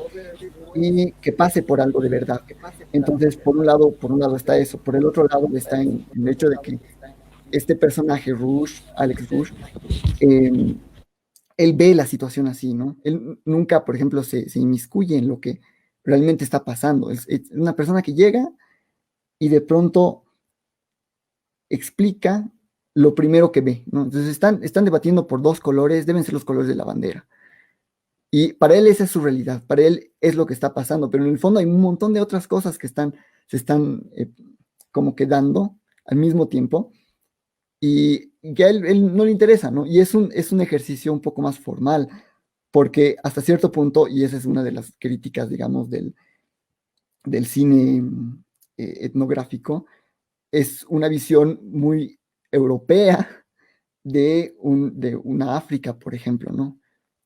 Y que pase por algo de verdad. Entonces, por un lado está eso, por el otro lado está en el hecho de que este personaje Rush, Alex Rush, eh, él ve la situación así, ¿no? Él nunca, por ejemplo, se inmiscuye en lo que realmente está pasando. Es una persona que llega y de pronto explica lo primero que ve, ¿no? Entonces están debatiendo por dos colores, deben ser los colores de la bandera. Y para él esa es su realidad, para él es lo que está pasando, pero en el fondo hay un montón de otras cosas que se están como quedando al mismo tiempo y que a él no le interesa, ¿no? Y es un ejercicio un poco más formal, porque hasta cierto punto, y esa es una de las críticas, digamos, del cine etnográfico, es una visión muy europea de una África, por ejemplo, ¿no?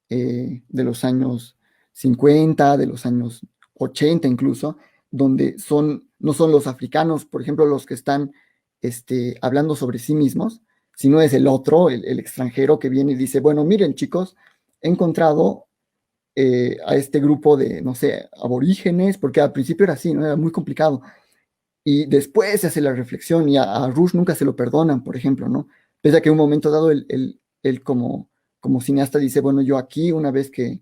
De los años 50, de los años 80 incluso, donde no son los africanos, por ejemplo, los que están hablando sobre sí mismos, sino es el otro, el extranjero que viene y dice, bueno, miren chicos, he encontrado a este grupo de, no sé, aborígenes, porque al principio era así, ¿no? Era muy complicado. Y después se hace la reflexión y a Rush nunca se lo perdonan, por ejemplo, ¿no? Pese a que en un momento dado él como cineasta dice, bueno, yo aquí, una vez que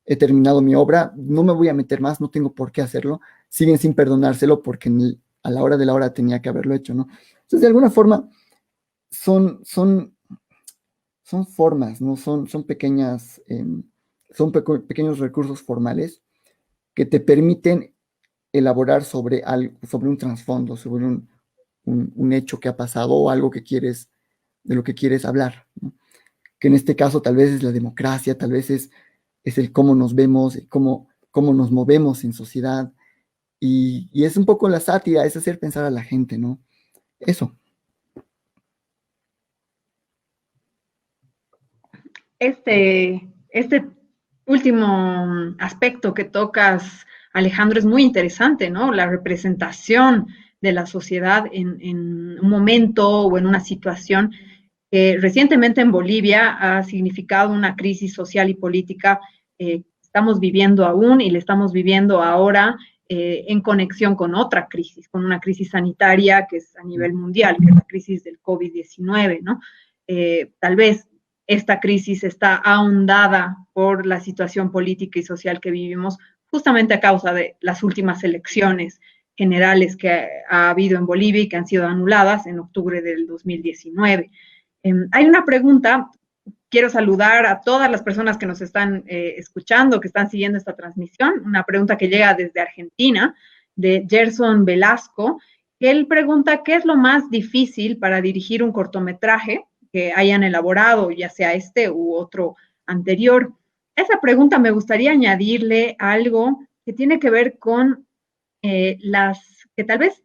he terminado mi obra, no me voy a meter más, no tengo por qué hacerlo, siguen sin perdonárselo porque a la hora de la hora tenía que haberlo hecho, ¿no? Entonces, de alguna forma, son formas, ¿no? Son pequeñas, pequeños recursos formales que te permiten elaborar sobre un trasfondo, sobre un hecho que ha pasado o algo de lo que quieres hablar, ¿no? Que en este caso tal vez es la democracia, tal vez es el cómo nos vemos, cómo nos movemos en sociedad, y es un poco la sátira, es hacer pensar a la gente, ¿no? Eso. Este último aspecto que tocas, Alejandro, es muy interesante, ¿no? La representación de la sociedad en un momento o en una situación que recientemente en Bolivia ha significado una crisis social y política estamos viviendo aún y le estamos viviendo ahora en conexión con otra crisis, con una crisis sanitaria que es a nivel mundial, que es la crisis del COVID-19, ¿no? Tal vez esta crisis está ahondada por la situación política y social que vivimos justamente a causa de las últimas elecciones generales que ha habido en Bolivia y que han sido anuladas en octubre del 2019. Hay una pregunta, quiero saludar a todas las personas que nos están escuchando, que están siguiendo esta transmisión, una pregunta que llega desde Argentina, de Gerson Velasco, que él pregunta, ¿qué es lo más difícil para dirigir un cortometraje que hayan elaborado, ya sea este u otro anterior? Esa pregunta me gustaría añadirle algo que tiene que ver con que tal vez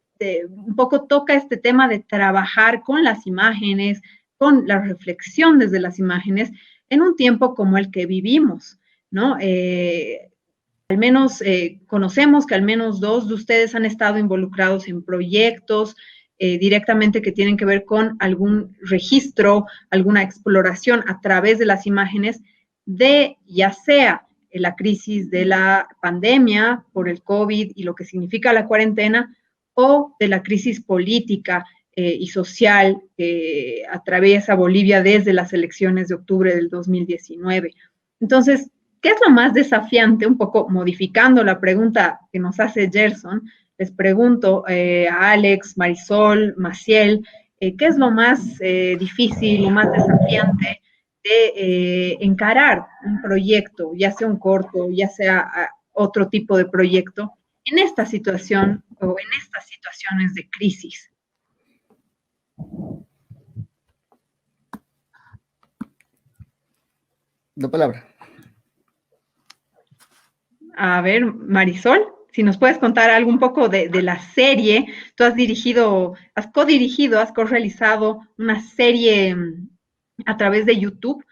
un poco toca este tema de trabajar con las imágenes, con la reflexión desde las imágenes, en un tiempo como el que vivimos, ¿no? Al menos conocemos que al menos dos de ustedes han estado involucrados en proyectos directamente que tienen que ver con algún registro, alguna exploración a través de las imágenes de ya sea la crisis de la pandemia por el COVID y lo que significa la cuarentena, o de la crisis política y social que atraviesa Bolivia desde las elecciones de octubre del 2019. Entonces, ¿qué es lo más desafiante? Un poco modificando la pregunta que nos hace Gerson, les pregunto a Alex, Marisol, Maciel, ¿qué es lo más difícil, lo más desafiante de encarar un proyecto, ya sea un corto, ya sea otro tipo de proyecto en esta situación o en estas situaciones de crisis? La palabra. A ver, Marisol, si nos puedes contar algo un poco de la serie. Tú has dirigido, has codirigido, has co-realizado una serie a través de YouTube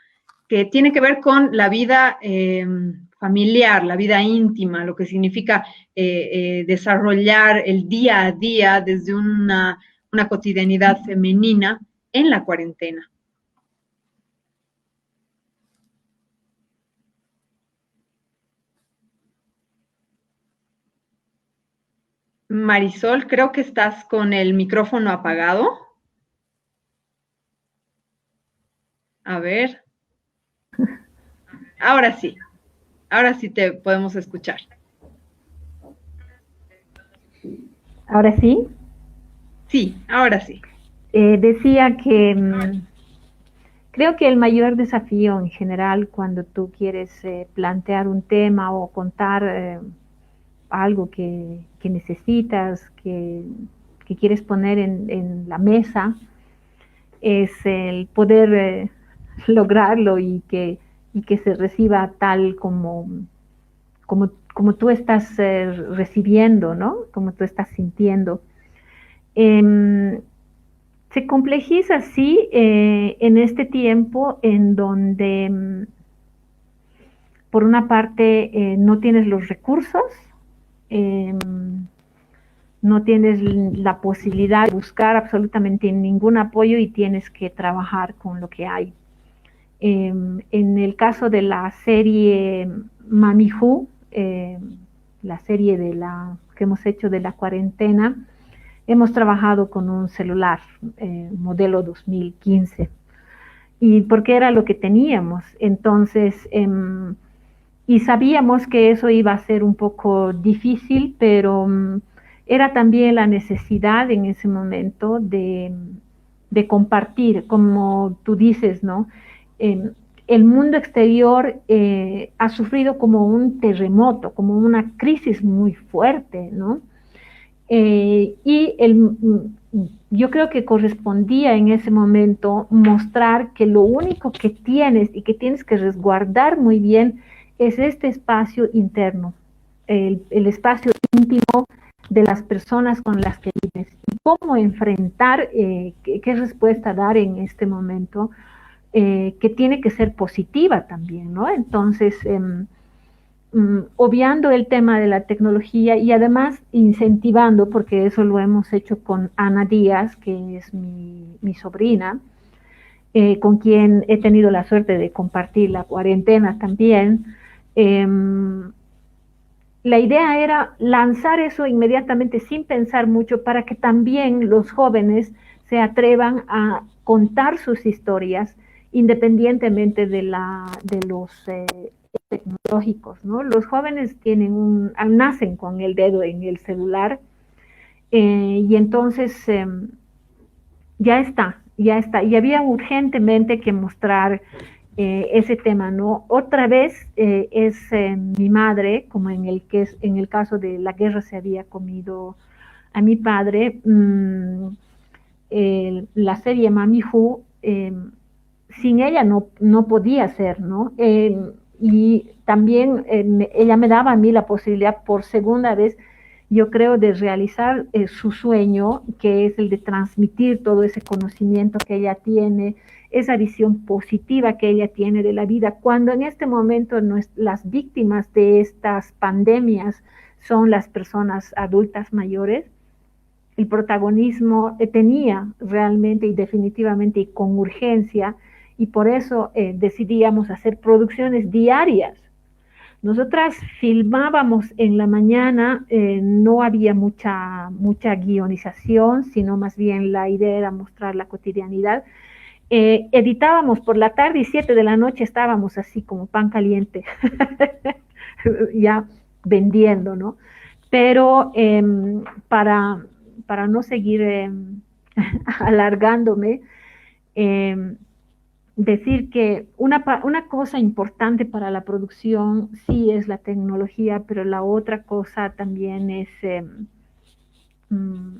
que tiene que ver con la vida familiar, la vida íntima, lo que significa desarrollar el día a día desde una cotidianidad femenina en la cuarentena. Marisol, creo que estás con el micrófono apagado. A ver. Ahora sí te podemos escuchar. ¿Ahora sí? Sí, ahora sí. Decía que creo que el mayor desafío en general cuando tú quieres plantear un tema o contar algo que necesitas, que quieres poner en la mesa, es el poder lograrlo y que se reciba tal como tú estás recibiendo, ¿no? Como tú estás sintiendo. Se complejiza, sí, en este tiempo en donde, por una parte, no tienes los recursos, no tienes la posibilidad de buscar absolutamente ningún apoyo y tienes que trabajar con lo que hay. En el caso de la serie Mami Who, la serie que hemos hecho de la cuarentena, hemos trabajado con un celular modelo 2015 y porque era lo que teníamos. Entonces, y sabíamos que eso iba a ser un poco difícil, pero era también la necesidad en ese momento de compartir, como tú dices, ¿no? El mundo exterior ha sufrido como un terremoto, como una crisis muy fuerte, ¿no? Yo creo que correspondía en ese momento mostrar que lo único que tienes y que tienes que resguardar muy bien es este espacio interno, el espacio íntimo de las personas con las que vives y cómo enfrentar, qué respuesta dar en este momento, que tiene que ser positiva también, ¿no? Entonces, obviando el tema de la tecnología y además incentivando, porque eso lo hemos hecho con Ana Díaz, que es mi sobrina, con quien he tenido la suerte de compartir la cuarentena también. La idea era lanzar eso inmediatamente sin pensar mucho para que también los jóvenes se atrevan a contar sus historias independientemente de los tecnológicos, ¿no? Los jóvenes nacen con el dedo en el celular y entonces ya está. Y había urgentemente que mostrar ese tema, ¿no? Otra vez es mi madre, como en el caso de la guerra se había comido a mi padre, la serie Mami Who, sin ella no podía ser, ¿no? Y también ella me daba a mí la posibilidad por segunda vez, yo creo, de realizar su sueño, que es el de transmitir todo ese conocimiento que ella tiene, esa visión positiva que ella tiene de la vida, cuando en este momento las víctimas de estas pandemias son las personas adultas mayores. El protagonismo tenía realmente y definitivamente y con urgencia, y por eso decidíamos hacer producciones diarias. Nosotras filmábamos en la mañana, no había mucha guionización, sino más bien la idea era mostrar la cotidianidad. Editábamos por la tarde y 7 de la noche estábamos así como pan caliente, ya vendiendo, ¿no? Pero para no seguir alargándome, decir que una cosa importante para la producción sí es la tecnología, pero la otra cosa también es mm,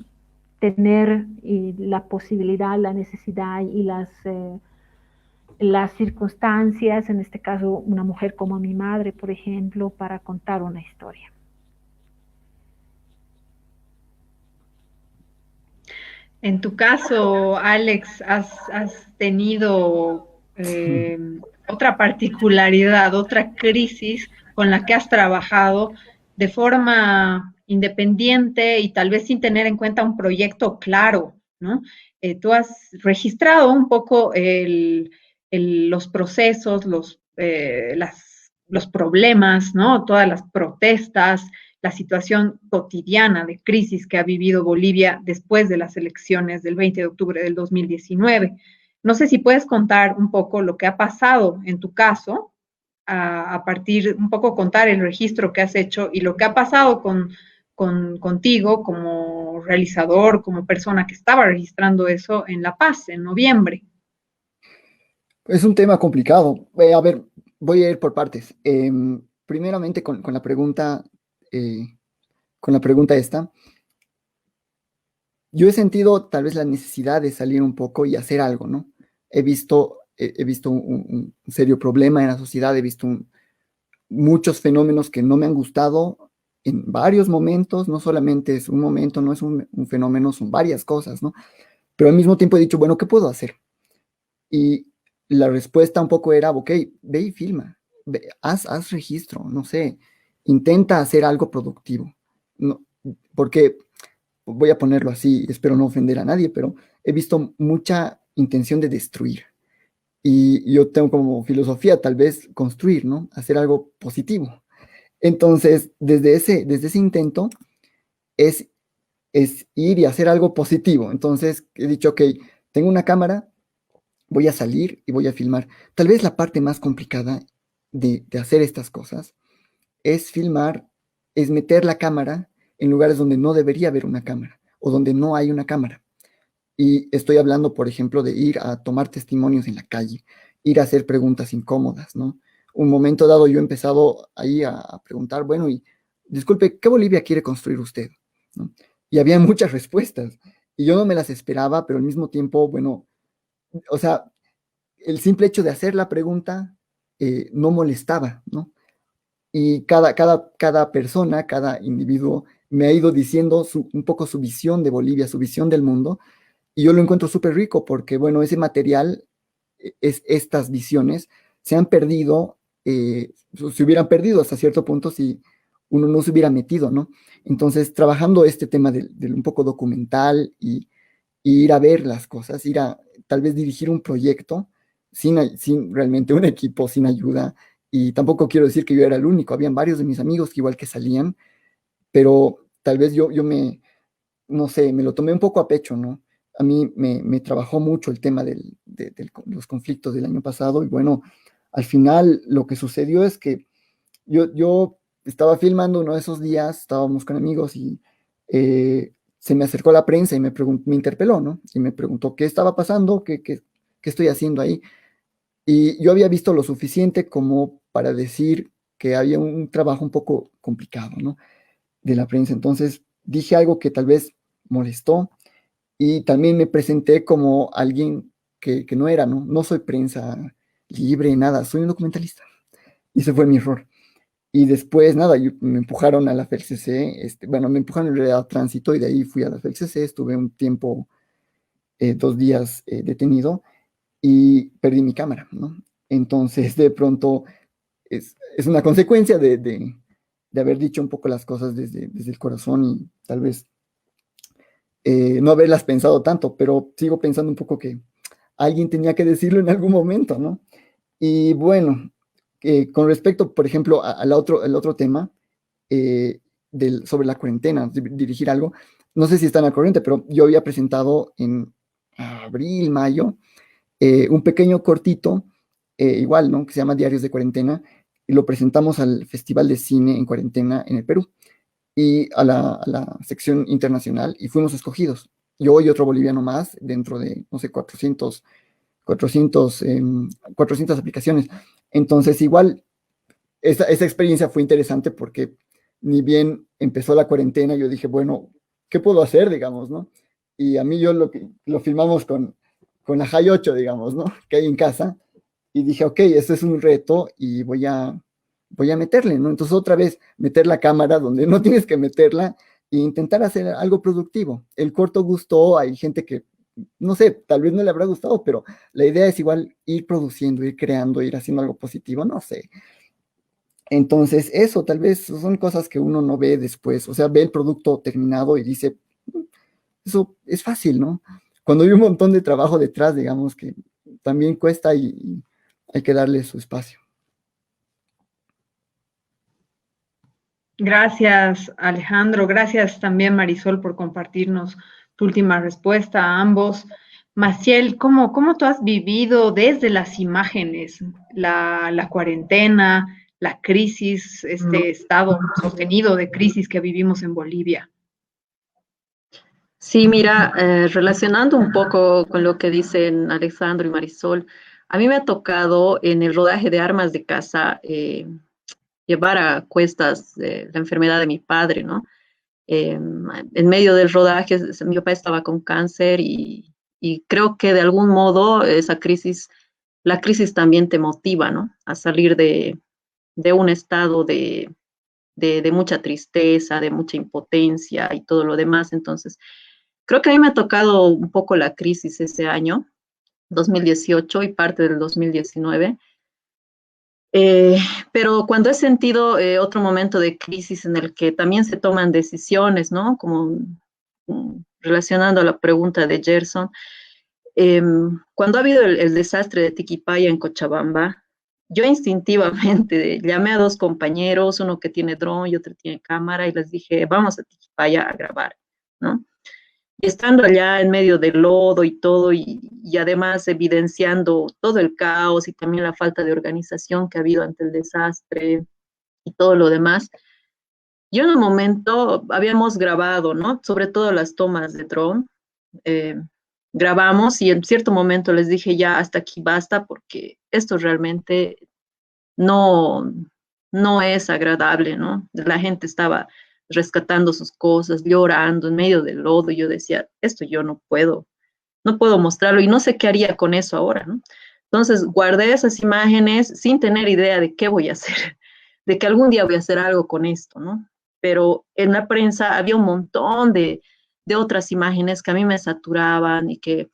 tener la posibilidad, la necesidad y las circunstancias, en este caso una mujer como mi madre, por ejemplo, para contar una historia. En tu caso, Alex, has tenido otra particularidad, otra crisis con la que has trabajado de forma independiente y tal vez sin tener en cuenta un proyecto claro, ¿no? Tú has registrado un poco los procesos, los problemas, ¿no? Todas las protestas, la situación cotidiana de crisis que ha vivido Bolivia después de las elecciones del 20 de octubre del 2019. No sé si puedes contar un poco lo que ha pasado en tu caso, a partir, un poco contar el registro que has hecho y lo que ha pasado contigo como realizador, como persona que estaba registrando eso en La Paz en noviembre. Es un tema complicado. A ver, voy a ir por partes. Primeramente con la pregunta, esta. Yo he sentido tal vez la necesidad de salir un poco y hacer algo, ¿no? He visto un serio problema en la sociedad, he visto muchos fenómenos que no me han gustado en varios momentos, no solamente es un momento, no es un fenómeno, son varias cosas, ¿no? Pero al mismo tiempo he dicho, bueno, ¿qué puedo hacer? Y la respuesta un poco era, ok, ve y filma, haz registro, no sé, intenta hacer algo productivo. No, porque, voy a ponerlo así, espero no ofender a nadie, pero he visto mucha intención de destruir. Y yo tengo como filosofía tal vez construir, ¿no? Hacer algo positivo. Entonces, desde ese intento es, es ir y hacer algo positivo. Entonces, he dicho, ok, tengo una cámara, voy a salir y voy a filmar. Tal vez la parte más complicada de hacer estas cosas es filmar, es meter la cámara en lugares donde no debería haber una cámara o donde no hay una cámara. Y estoy hablando, por ejemplo, de ir a tomar testimonios en la calle, ir a hacer preguntas incómodas, ¿no? Un momento dado yo he empezado ahí a preguntar, bueno, y disculpe, ¿qué Bolivia quiere construir usted? ¿No? Y había muchas respuestas y yo no me las esperaba, pero al mismo tiempo, bueno, o sea, el simple hecho de hacer la pregunta no molestaba, ¿no? Y cada persona, cada individuo me ha ido diciendo un poco su visión de Bolivia, su visión del mundo, y yo lo encuentro súper rico porque, bueno, ese material, estas visiones, se han perdido, se hubieran perdido hasta cierto punto si uno no se hubiera metido, ¿no? Entonces, trabajando este tema del un poco documental y ir a ver las cosas, ir a tal vez dirigir un proyecto sin realmente un equipo, sin ayuda, y tampoco quiero decir que yo era el único, habían varios de mis amigos que igual que salían, pero tal vez yo no sé, me lo tomé un poco a pecho, ¿no? A mí me trabajó mucho el tema de los conflictos del año pasado y bueno, al final lo que sucedió es que yo estaba filmando uno de esos días, estábamos con amigos y se me acercó la prensa y me interpeló, ¿no? Y me preguntó qué estaba pasando, qué estoy haciendo ahí. Y yo había visto lo suficiente como para decir que había un trabajo un poco complicado, ¿no? De la prensa. Entonces dije algo que tal vez molestó y también me presenté como alguien que no era, ¿no? No soy prensa libre, nada, soy un documentalista. Y ese fue mi error. Y después, nada, me empujaron a la FELCC, bueno, me empujaron en realidad a tránsito y de ahí fui a la FELCC, estuve un tiempo, 2 días detenido y perdí mi cámara, ¿no? Entonces, de pronto, es una consecuencia de haber dicho un poco las cosas desde el corazón y tal vez no haberlas pensado tanto, pero sigo pensando un poco que alguien tenía que decirlo en algún momento, ¿no? Y bueno, con respecto, por ejemplo, al otro tema, sobre la cuarentena, dirigir algo, no sé si están al corriente, pero yo había presentado en abril, mayo, un pequeño cortito, igual, ¿no? Que se llama Diarios de Cuarentena, y lo presentamos al Festival de Cine en Cuarentena en el Perú y a la sección internacional y fuimos escogidos. Yo y otro boliviano más dentro de, no sé, 400 aplicaciones. Entonces, igual, esa experiencia fue interesante porque ni bien empezó la cuarentena, yo dije, bueno, ¿qué puedo hacer, digamos, no? Y a mí lo filmamos con la High 8, digamos, ¿no? Que hay en casa. Y dije, ok, este es un reto y voy a meterle, ¿no? Entonces otra vez meter la cámara donde no tienes que meterla e intentar hacer algo productivo. El corto gustó, hay gente que, no sé, tal vez no le habrá gustado, pero la idea es igual ir produciendo, ir creando, ir haciendo algo positivo, no sé. Entonces eso tal vez son cosas que uno no ve después, o sea, ve el producto terminado y dice, eso es fácil, ¿no? Cuando hay un montón de trabajo detrás, digamos que también cuesta y hay que darle su espacio. Gracias, Alejandro. Gracias también, Marisol, por compartirnos tu última respuesta a ambos. Maciel, ¿cómo tú has vivido desde las imágenes la cuarentena, la crisis, este estado sostenido de crisis que vivimos en Bolivia? Sí, mira, relacionando un poco con lo que dicen Alexandro y Marisol, a mí me ha tocado en el rodaje de Armas de Casa llevar a cuestas la enfermedad de mi padre, ¿no? En medio del rodaje, mi papá estaba con cáncer y creo que de algún modo esa crisis, la crisis también te motiva, ¿no? A salir de un estado de mucha tristeza, de mucha impotencia y todo lo demás. Entonces, creo que a mí me ha tocado un poco la crisis ese año, 2018 y parte del 2019. Eh, pero cuando he sentido otro momento de crisis en el que también se toman decisiones, ¿no? Como relacionando a la pregunta de Gerson, cuando ha habido el desastre de Tiquipaya en Cochabamba, yo instintivamente llamé a dos compañeros, uno que tiene dron y otro tiene cámara, y les dije, vamos a Tiquipaya a grabar, ¿no? Y estando allá en medio del lodo y todo, y además evidenciando todo el caos y también la falta de organización que ha habido ante el desastre y todo lo demás, yo en un momento habíamos grabado, ¿no? Sobre todo las tomas de dron, eh, grabamos y en cierto momento les dije ya hasta aquí basta porque esto realmente no, no es agradable, ¿no? La gente estaba rescatando sus cosas, llorando en medio del lodo, y yo decía, esto yo no puedo mostrarlo y no sé qué haría con eso ahora, ¿no? Entonces guardé esas imágenes sin tener idea de qué voy a hacer, de que algún día voy a hacer algo con esto, ¿no? Pero en la prensa había un montón de otras imágenes que a mí me saturaban y que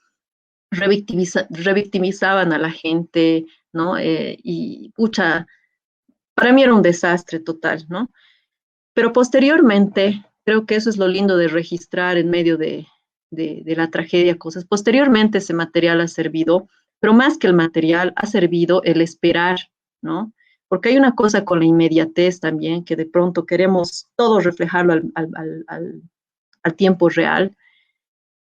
revictimizaban a la gente, ¿no? Y pucha, para mí era un desastre total, ¿no? Pero posteriormente, creo que eso es lo lindo de registrar en medio de la tragedia cosas. Posteriormente ese material ha servido, pero más que el material, ha servido el esperar, ¿no? Porque hay una cosa con la inmediatez también, que de pronto queremos todo reflejarlo al tiempo real,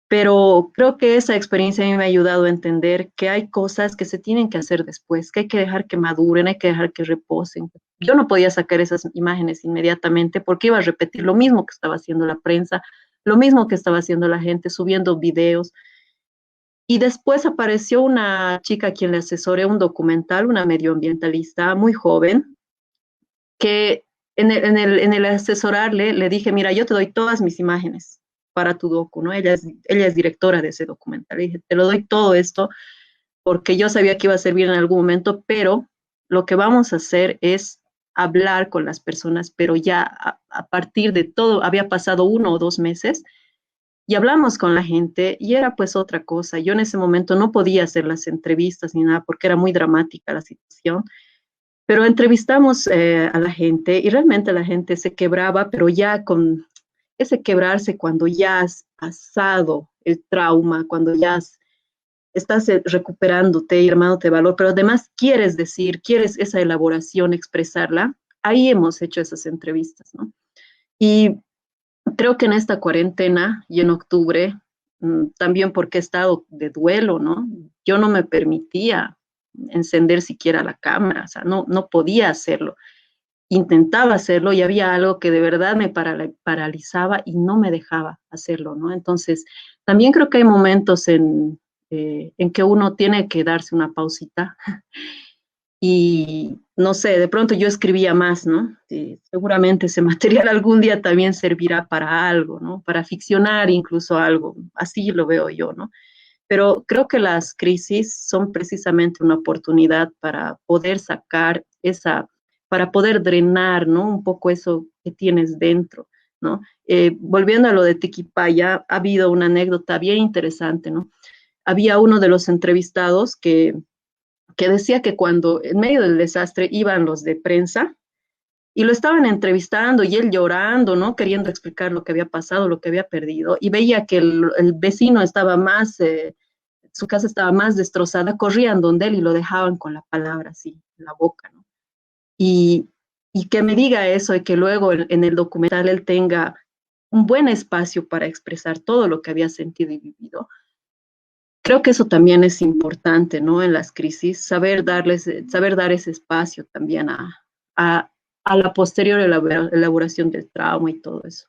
pero creo que esa experiencia a mí me ha ayudado a entender que hay cosas que se tienen que hacer después, que hay que dejar que maduren, hay que dejar que reposen. Yo no podía sacar esas imágenes inmediatamente porque iba a repetir lo mismo que estaba haciendo la prensa, lo mismo que estaba haciendo la gente, subiendo videos. Y después apareció una chica a quien le asesoré un documental, una medioambientalista muy joven, que en el asesorarle le dije, mira, yo te doy todas mis imágenes para tu docu, ¿no? Ella es directora de ese documental. Le dije, te lo doy todo esto porque yo sabía que iba a servir en algún momento, pero lo que vamos a hacer es hablar con las personas, pero ya a partir de todo, había pasado 1 o 2 meses, y hablamos con la gente y era pues otra cosa. Yo en ese momento no podía hacer las entrevistas ni nada porque era muy dramática la situación, pero entrevistamos a la gente y realmente la gente se quebraba, pero ya con ese quebrarse cuando ya has pasado el trauma, cuando ya estás recuperándote y armándote valor, pero además quieres decir, quieres esa elaboración, expresarla, ahí hemos hecho esas entrevistas, ¿no? Y creo que en esta cuarentena y en octubre, también porque he estado de duelo, ¿no? Yo no me permitía encender siquiera la cámara, o sea, no podía hacerlo. Intentaba hacerlo y había algo que de verdad me paralizaba y no me dejaba hacerlo, ¿no? Entonces, también creo que hay momentos en que uno tiene que darse una pausita. Y no sé, de pronto yo escribía más, ¿no? Y seguramente ese material algún día también servirá para algo, ¿no? Para ficcionar incluso algo, así lo veo yo, ¿no? Pero creo que las crisis son precisamente una oportunidad para poder sacar esa, para poder drenar, ¿no? Un poco eso que tienes dentro, ¿no? Volviendo a lo de Tiquipaya, ha habido una anécdota bien interesante, ¿no? Había uno de los entrevistados que decía que cuando en medio del desastre iban los de prensa y lo estaban entrevistando y él llorando, ¿no? Queriendo explicar lo que había pasado, lo que había perdido, y veía que el vecino estaba más, su casa estaba más destrozada, corrían donde él y lo dejaban con la palabra así en la boca, ¿no? Y, y que me diga eso y que luego en el documental él tenga un buen espacio para expresar todo lo que había sentido y vivido. Creo que eso también es importante, ¿no? En las crisis, saber dar ese espacio también a, a la posterior elaboración del trauma y todo eso.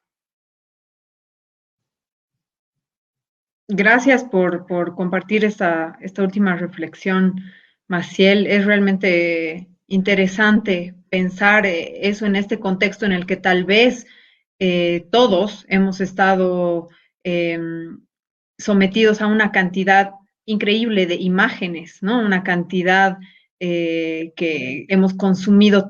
Gracias por compartir esta última reflexión, Maciel. Es realmente interesante pensar eso en este contexto en el que tal vez todos hemos estado sometidos a una cantidad increíble de imágenes, ¿no? Una cantidad que hemos consumido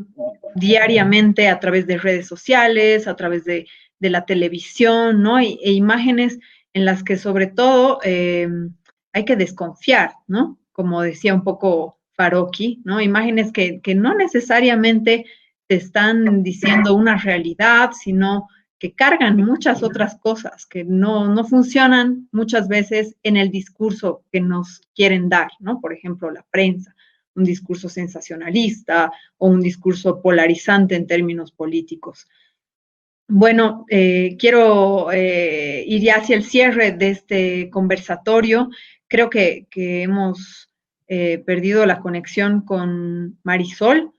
diariamente a través de redes sociales, a través de la televisión, ¿no? E imágenes en las que sobre todo hay que desconfiar, ¿no? Como decía un poco Farocki, ¿no? Imágenes que no necesariamente te están diciendo una realidad, sino que cargan muchas otras cosas que no funcionan muchas veces en el discurso que nos quieren dar, ¿no? Por ejemplo, la prensa, un discurso sensacionalista o un discurso polarizante en términos políticos. Bueno, quiero ir ya hacia el cierre de este conversatorio. Creo que hemos perdido la conexión con Marisol.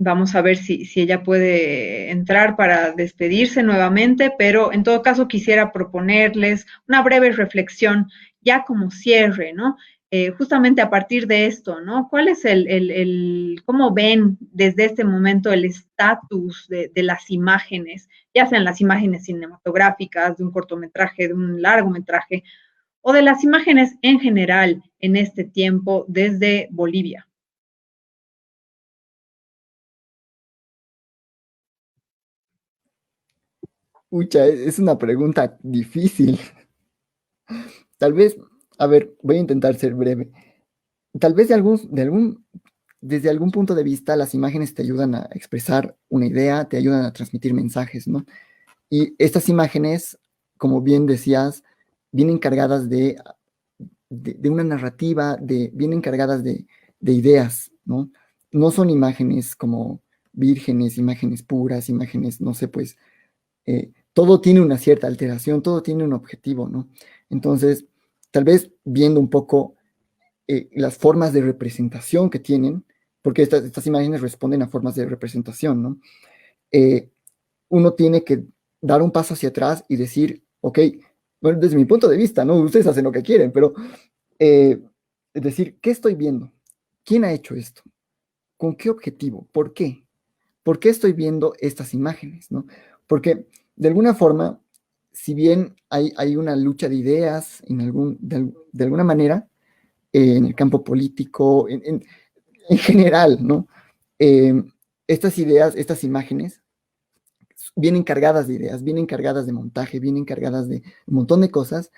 Vamos a ver si ella puede entrar para despedirse nuevamente, pero en todo caso quisiera proponerles una breve reflexión ya como cierre, ¿no? Justamente a partir de esto, ¿no? ¿Cuál es cómo ven desde este momento el estatus de las imágenes, ya sean las imágenes cinematográficas, de un cortometraje, de un largometraje, o de las imágenes en general en este tiempo desde Bolivia? Ucha, es una pregunta difícil. Tal vez, a ver, voy a intentar ser breve. Tal vez desde algún punto de vista, las imágenes te ayudan a expresar una idea, te ayudan a transmitir mensajes, ¿no? Y estas imágenes, como bien decías, vienen cargadas de una narrativa, vienen cargadas de ideas, ¿no? No son imágenes como vírgenes, imágenes puras, imágenes, no sé, pues, todo tiene una cierta alteración, todo tiene un objetivo, ¿no? Entonces, tal vez viendo un poco las formas de representación que tienen, porque estas imágenes responden a formas de representación, ¿no? Uno tiene que dar un paso hacia atrás y decir, ok, bueno, desde mi punto de vista, ¿no? Ustedes hacen lo que quieren, pero es decir, ¿qué estoy viendo? ¿Quién ha hecho esto? ¿Con qué objetivo? ¿Por qué? ¿Por qué estoy viendo estas imágenes, ¿no? Porque de alguna forma, si bien hay una lucha de ideas de alguna manera, en el campo político, en general, ¿no? Estas ideas, estas imágenes, vienen cargadas de ideas, vienen cargadas de montaje, vienen cargadas de un montón de cosas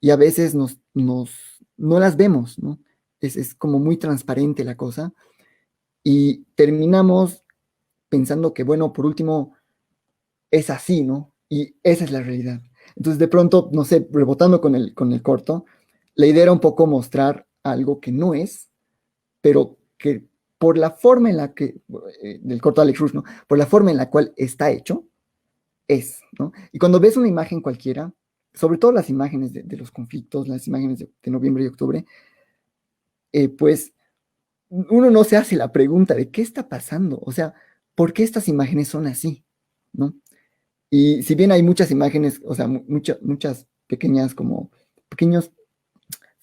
y a veces no las vemos, ¿no? Es como muy transparente la cosa y terminamos pensando que, bueno, por último, es así, ¿no? Y esa es la realidad. Entonces, de pronto, no sé, rebotando con el corto, la idea era un poco mostrar algo que no es, pero que por la forma en la que, del corto de Alex Rush, ¿no? Por la forma en la cual está hecho, es, ¿no? Y cuando ves una imagen cualquiera, sobre todo las imágenes de los conflictos, las imágenes de noviembre y octubre, pues uno no se hace la pregunta de qué está pasando, o sea, ¿por qué estas imágenes son así? ¿No? Y si bien hay muchas imágenes, o sea, muchas pequeñas como pequeños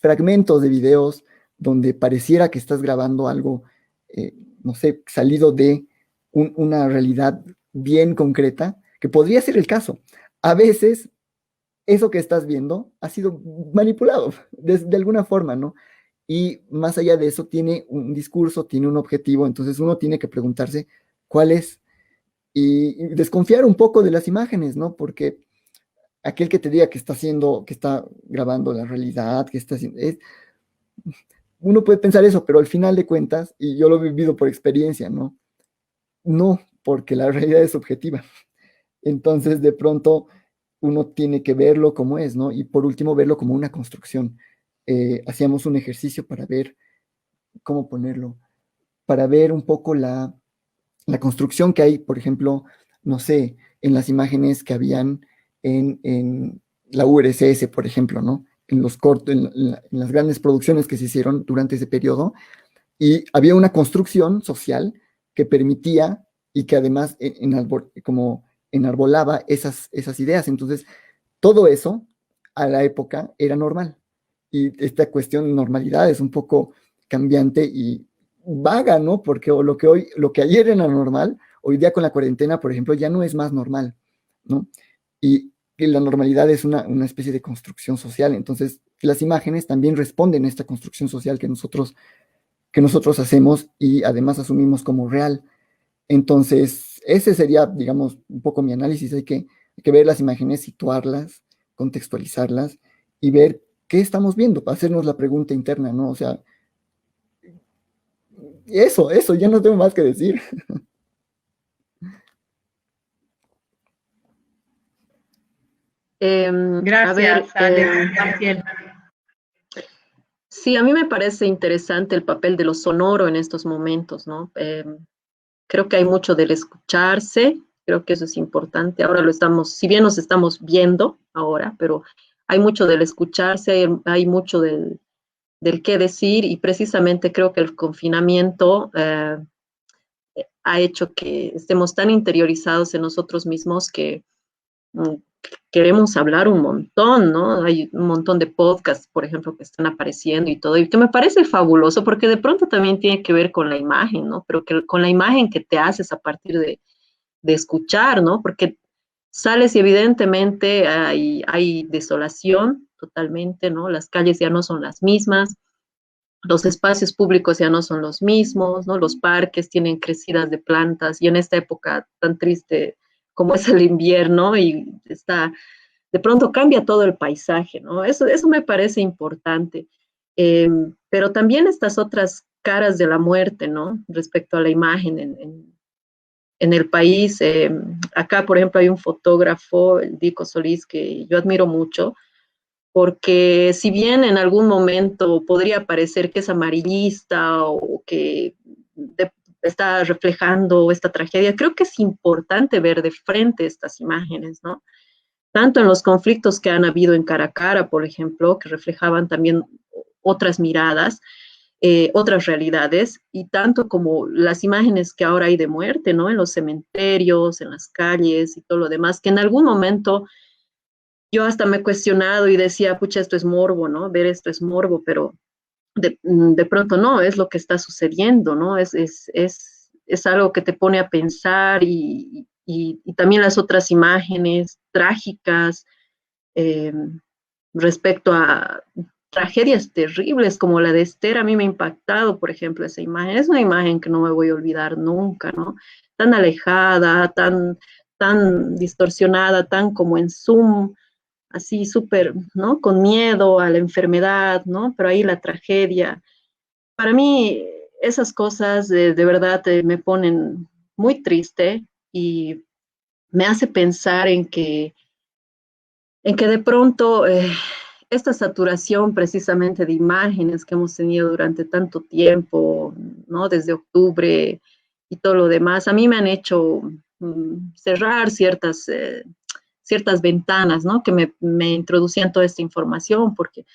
fragmentos de videos donde pareciera que estás grabando algo, no sé, salido de una realidad bien concreta, que podría ser el caso. A veces eso que estás viendo ha sido manipulado de alguna forma, ¿no? Y más allá de eso tiene un discurso, tiene un objetivo, entonces uno tiene que preguntarse cuál es y desconfiar un poco de las imágenes, ¿no? Porque aquel que te diga que está haciendo, que está grabando la realidad, que está haciendo, uno puede pensar eso, pero al final de cuentas, y yo lo he vivido por experiencia, ¿no? No, porque la realidad es objetiva. Entonces, de pronto, uno tiene que verlo como es, ¿no? Y por último, verlo como una construcción. Hacíamos un ejercicio para ver, ¿cómo ponerlo? Para ver un poco la construcción que hay, por ejemplo, no sé, en las imágenes que habían en la URSS, por ejemplo, ¿no? En los cortos, en las grandes producciones que se hicieron durante ese periodo, y había una construcción social que permitía y que además como enarbolaba esas ideas. Entonces, todo eso a la época era normal. Y esta cuestión de normalidad es un poco cambiante y vaga, ¿no? Porque lo que ayer era normal, hoy día con la cuarentena, por ejemplo, ya no es más normal, ¿no? Y la normalidad es una especie de construcción social. Entonces, las imágenes también responden a esta construcción social que nosotros hacemos y además asumimos como real. Entonces, ese sería, digamos, un poco mi análisis. Hay que ver las imágenes, situarlas, contextualizarlas y ver qué estamos viendo, para hacernos la pregunta interna, ¿no? O sea, eso, ya no tengo más que decir. A ver, Gracias, Alex. Marcial. sí, a mí me parece interesante el papel de lo sonoro en estos momentos, ¿no? Creo que hay mucho del escucharse, creo que eso es importante. Ahora lo estamos, si bien nos estamos viendo ahora, pero hay mucho del escucharse, hay mucho del qué decir y precisamente creo que el confinamiento ha hecho que estemos tan interiorizados en nosotros mismos que mm, queremos hablar un montón, ¿no? Hay un montón de podcasts, por ejemplo, que están apareciendo y todo, y que me parece fabuloso porque de pronto también tiene que ver con la imagen, ¿no? Pero que con la imagen que te haces a partir de escuchar, ¿no? Porque sales y evidentemente hay desolación totalmente, ¿no? Las calles ya no son las mismas, los espacios públicos ya no son los mismos, ¿no? Los parques tienen crecidas de plantas y en esta época tan triste como es el invierno y está, de pronto cambia todo el paisaje, ¿no? Eso me parece importante. Pero también estas otras caras de la muerte, ¿no? Respecto a la imagen en el país. Acá, por ejemplo, hay un fotógrafo, el Dico Solís, que yo admiro mucho, porque si bien en algún momento podría parecer que es amarillista o que está reflejando esta tragedia, creo que es importante ver de frente estas imágenes, ¿no? Tanto en los conflictos que han habido en cara a cara, por ejemplo, que reflejaban también otras miradas, otras realidades, y tanto como las imágenes que ahora hay de muerte, ¿no? En los cementerios, en las calles y todo lo demás, que en algún momento yo hasta me he cuestionado y decía, pucha, esto es morbo, ¿no? Ver esto es morbo, pero de pronto no, es lo que está sucediendo, ¿no? Es algo que te pone a pensar y también las otras imágenes trágicas eh, respecto a tragedias terribles como la de Esther, a mí me ha impactado, por ejemplo, esa imagen. Es una imagen que no me voy a olvidar nunca, ¿no? Tan alejada, tan distorsionada, tan como en Zoom, así súper, ¿no? Con miedo a la enfermedad, ¿no? Pero ahí la tragedia. Para mí, esas cosas de verdad me ponen muy triste y me hace pensar en que de pronto esta saturación precisamente de imágenes que hemos tenido durante tanto tiempo, ¿no? Desde octubre y todo lo demás, a mí me han hecho cerrar ciertas ventanas, ¿no? Que me introducían toda esta información, porque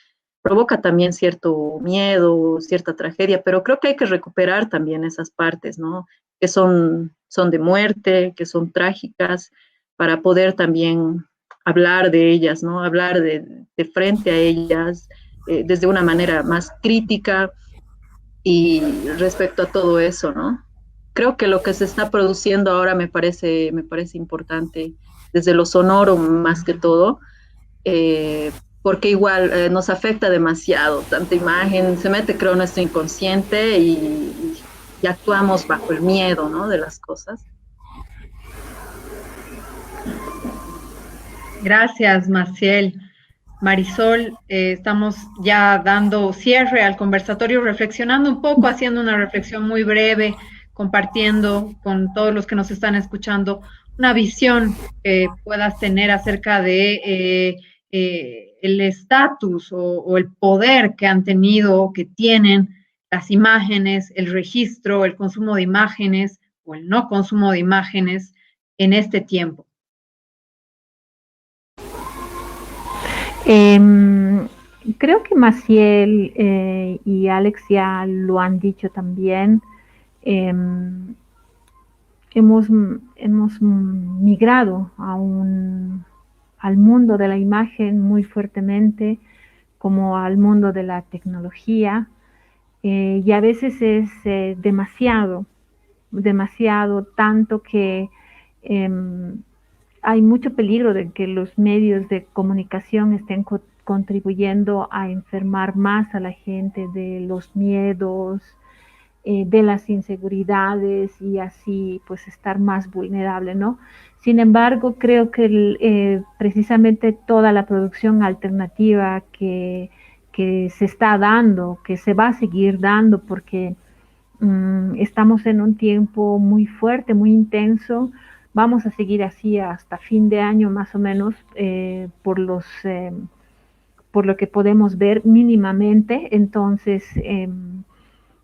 provoca también cierto miedo, cierta tragedia, pero creo que hay que recuperar también esas partes, ¿no? Que son de muerte, que son trágicas, para poder también hablar de ellas, ¿no? Hablar de frente a ellas, desde una manera más crítica y respecto a todo eso, ¿no? Creo que lo que se está produciendo ahora me parece importante, desde lo sonoro más que todo, eh, porque igual nos afecta demasiado, tanta imagen, se mete creo en nuestro inconsciente y actuamos bajo el miedo, ¿no? De las cosas. Gracias, Maciel. Marisol, estamos ya dando cierre al conversatorio, reflexionando un poco, haciendo una reflexión muy breve, compartiendo con todos los que nos están escuchando una visión que puedas tener acerca de el estatus o el poder que han tenido, que tienen las imágenes, el registro, el consumo de imágenes o el no consumo de imágenes en este tiempo. Creo que Maciel y Alex ya lo han dicho también. Hemos migrado al mundo de la imagen muy fuertemente, como al mundo de la tecnología, y a veces es demasiado, tanto que hay mucho peligro de que los medios de comunicación estén contribuyendo a enfermar más a la gente de los miedos, de las inseguridades y así pues estar más vulnerable, ¿no? Sin embargo, creo que precisamente toda la producción alternativa que se está dando, que se va a seguir dando, porque estamos en un tiempo muy fuerte, muy intenso. Vamos a seguir así hasta fin de año más o menos, por lo que podemos ver mínimamente. Entonces,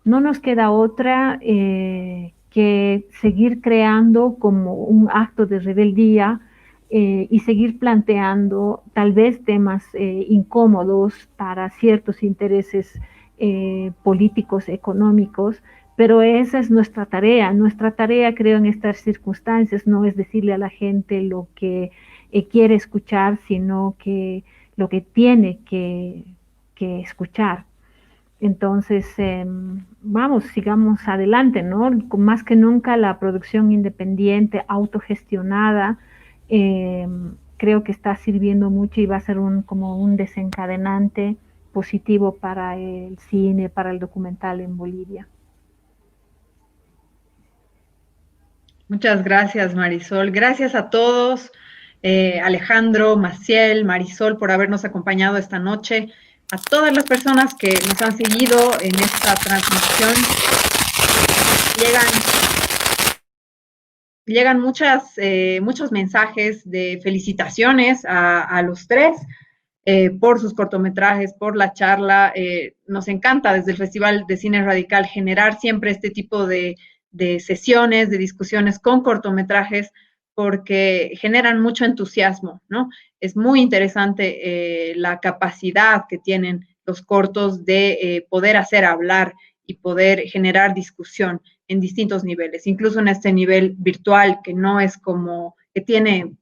no nos queda otra que seguir creando como un acto de rebeldía, y seguir planteando tal vez temas incómodos para ciertos intereses políticos, económicos, pero esa es nuestra tarea. Nuestra tarea, creo, en estas circunstancias no es decirle a la gente lo que quiere escuchar, sino que lo que tiene que escuchar. Entonces, vamos, sigamos adelante, ¿no? Más que nunca la producción independiente, autogestionada, creo que está sirviendo mucho y va a ser como un desencadenante positivo para el cine, para el documental en Bolivia. Muchas gracias, Marisol. Gracias a todos, Alejandro, Maciel, Marisol, por habernos acompañado esta noche. A todas las personas que nos han seguido en esta transmisión. Llegan muchos mensajes de felicitaciones a los tres por sus cortometrajes, por la charla. Nos encanta desde el Festival de Cine Radical generar siempre este tipo de sesiones, de discusiones con cortometrajes, porque generan mucho entusiasmo, ¿no? Es muy interesante la capacidad que tienen los cortos de poder hacer hablar y poder generar discusión en distintos niveles, incluso en este nivel virtual, que no es como, que tiene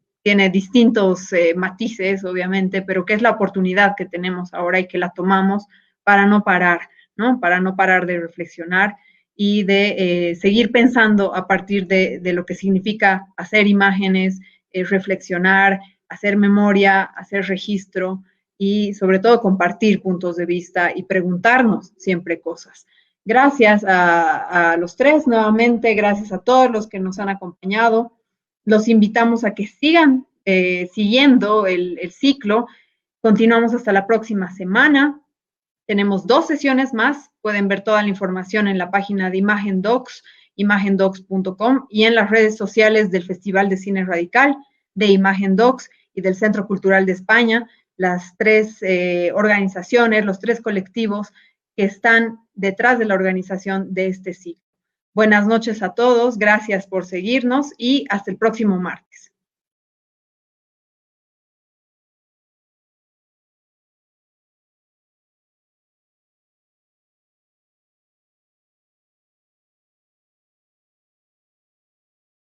distintos matices, obviamente, pero que es la oportunidad que tenemos ahora y que la tomamos para no parar, ¿no? Para no parar de reflexionar y de seguir pensando a partir de lo que significa hacer imágenes, reflexionar, hacer memoria, hacer registro y sobre todo compartir puntos de vista y preguntarnos siempre cosas. Gracias a los tres nuevamente, gracias a todos los que nos han acompañado. Los invitamos a que sigan siguiendo el ciclo. Continuamos hasta la próxima semana. Tenemos 2 sesiones más. Pueden ver toda la información en la página de Imagen Docs, imagendocs.com, y en las redes sociales del Festival de Cine Radical, de Imagen Docs y del Centro Cultural de España, las 3 organizaciones, los 3 colectivos que están detrás de la organización de este ciclo. Buenas noches a todos, gracias por seguirnos y hasta el próximo martes.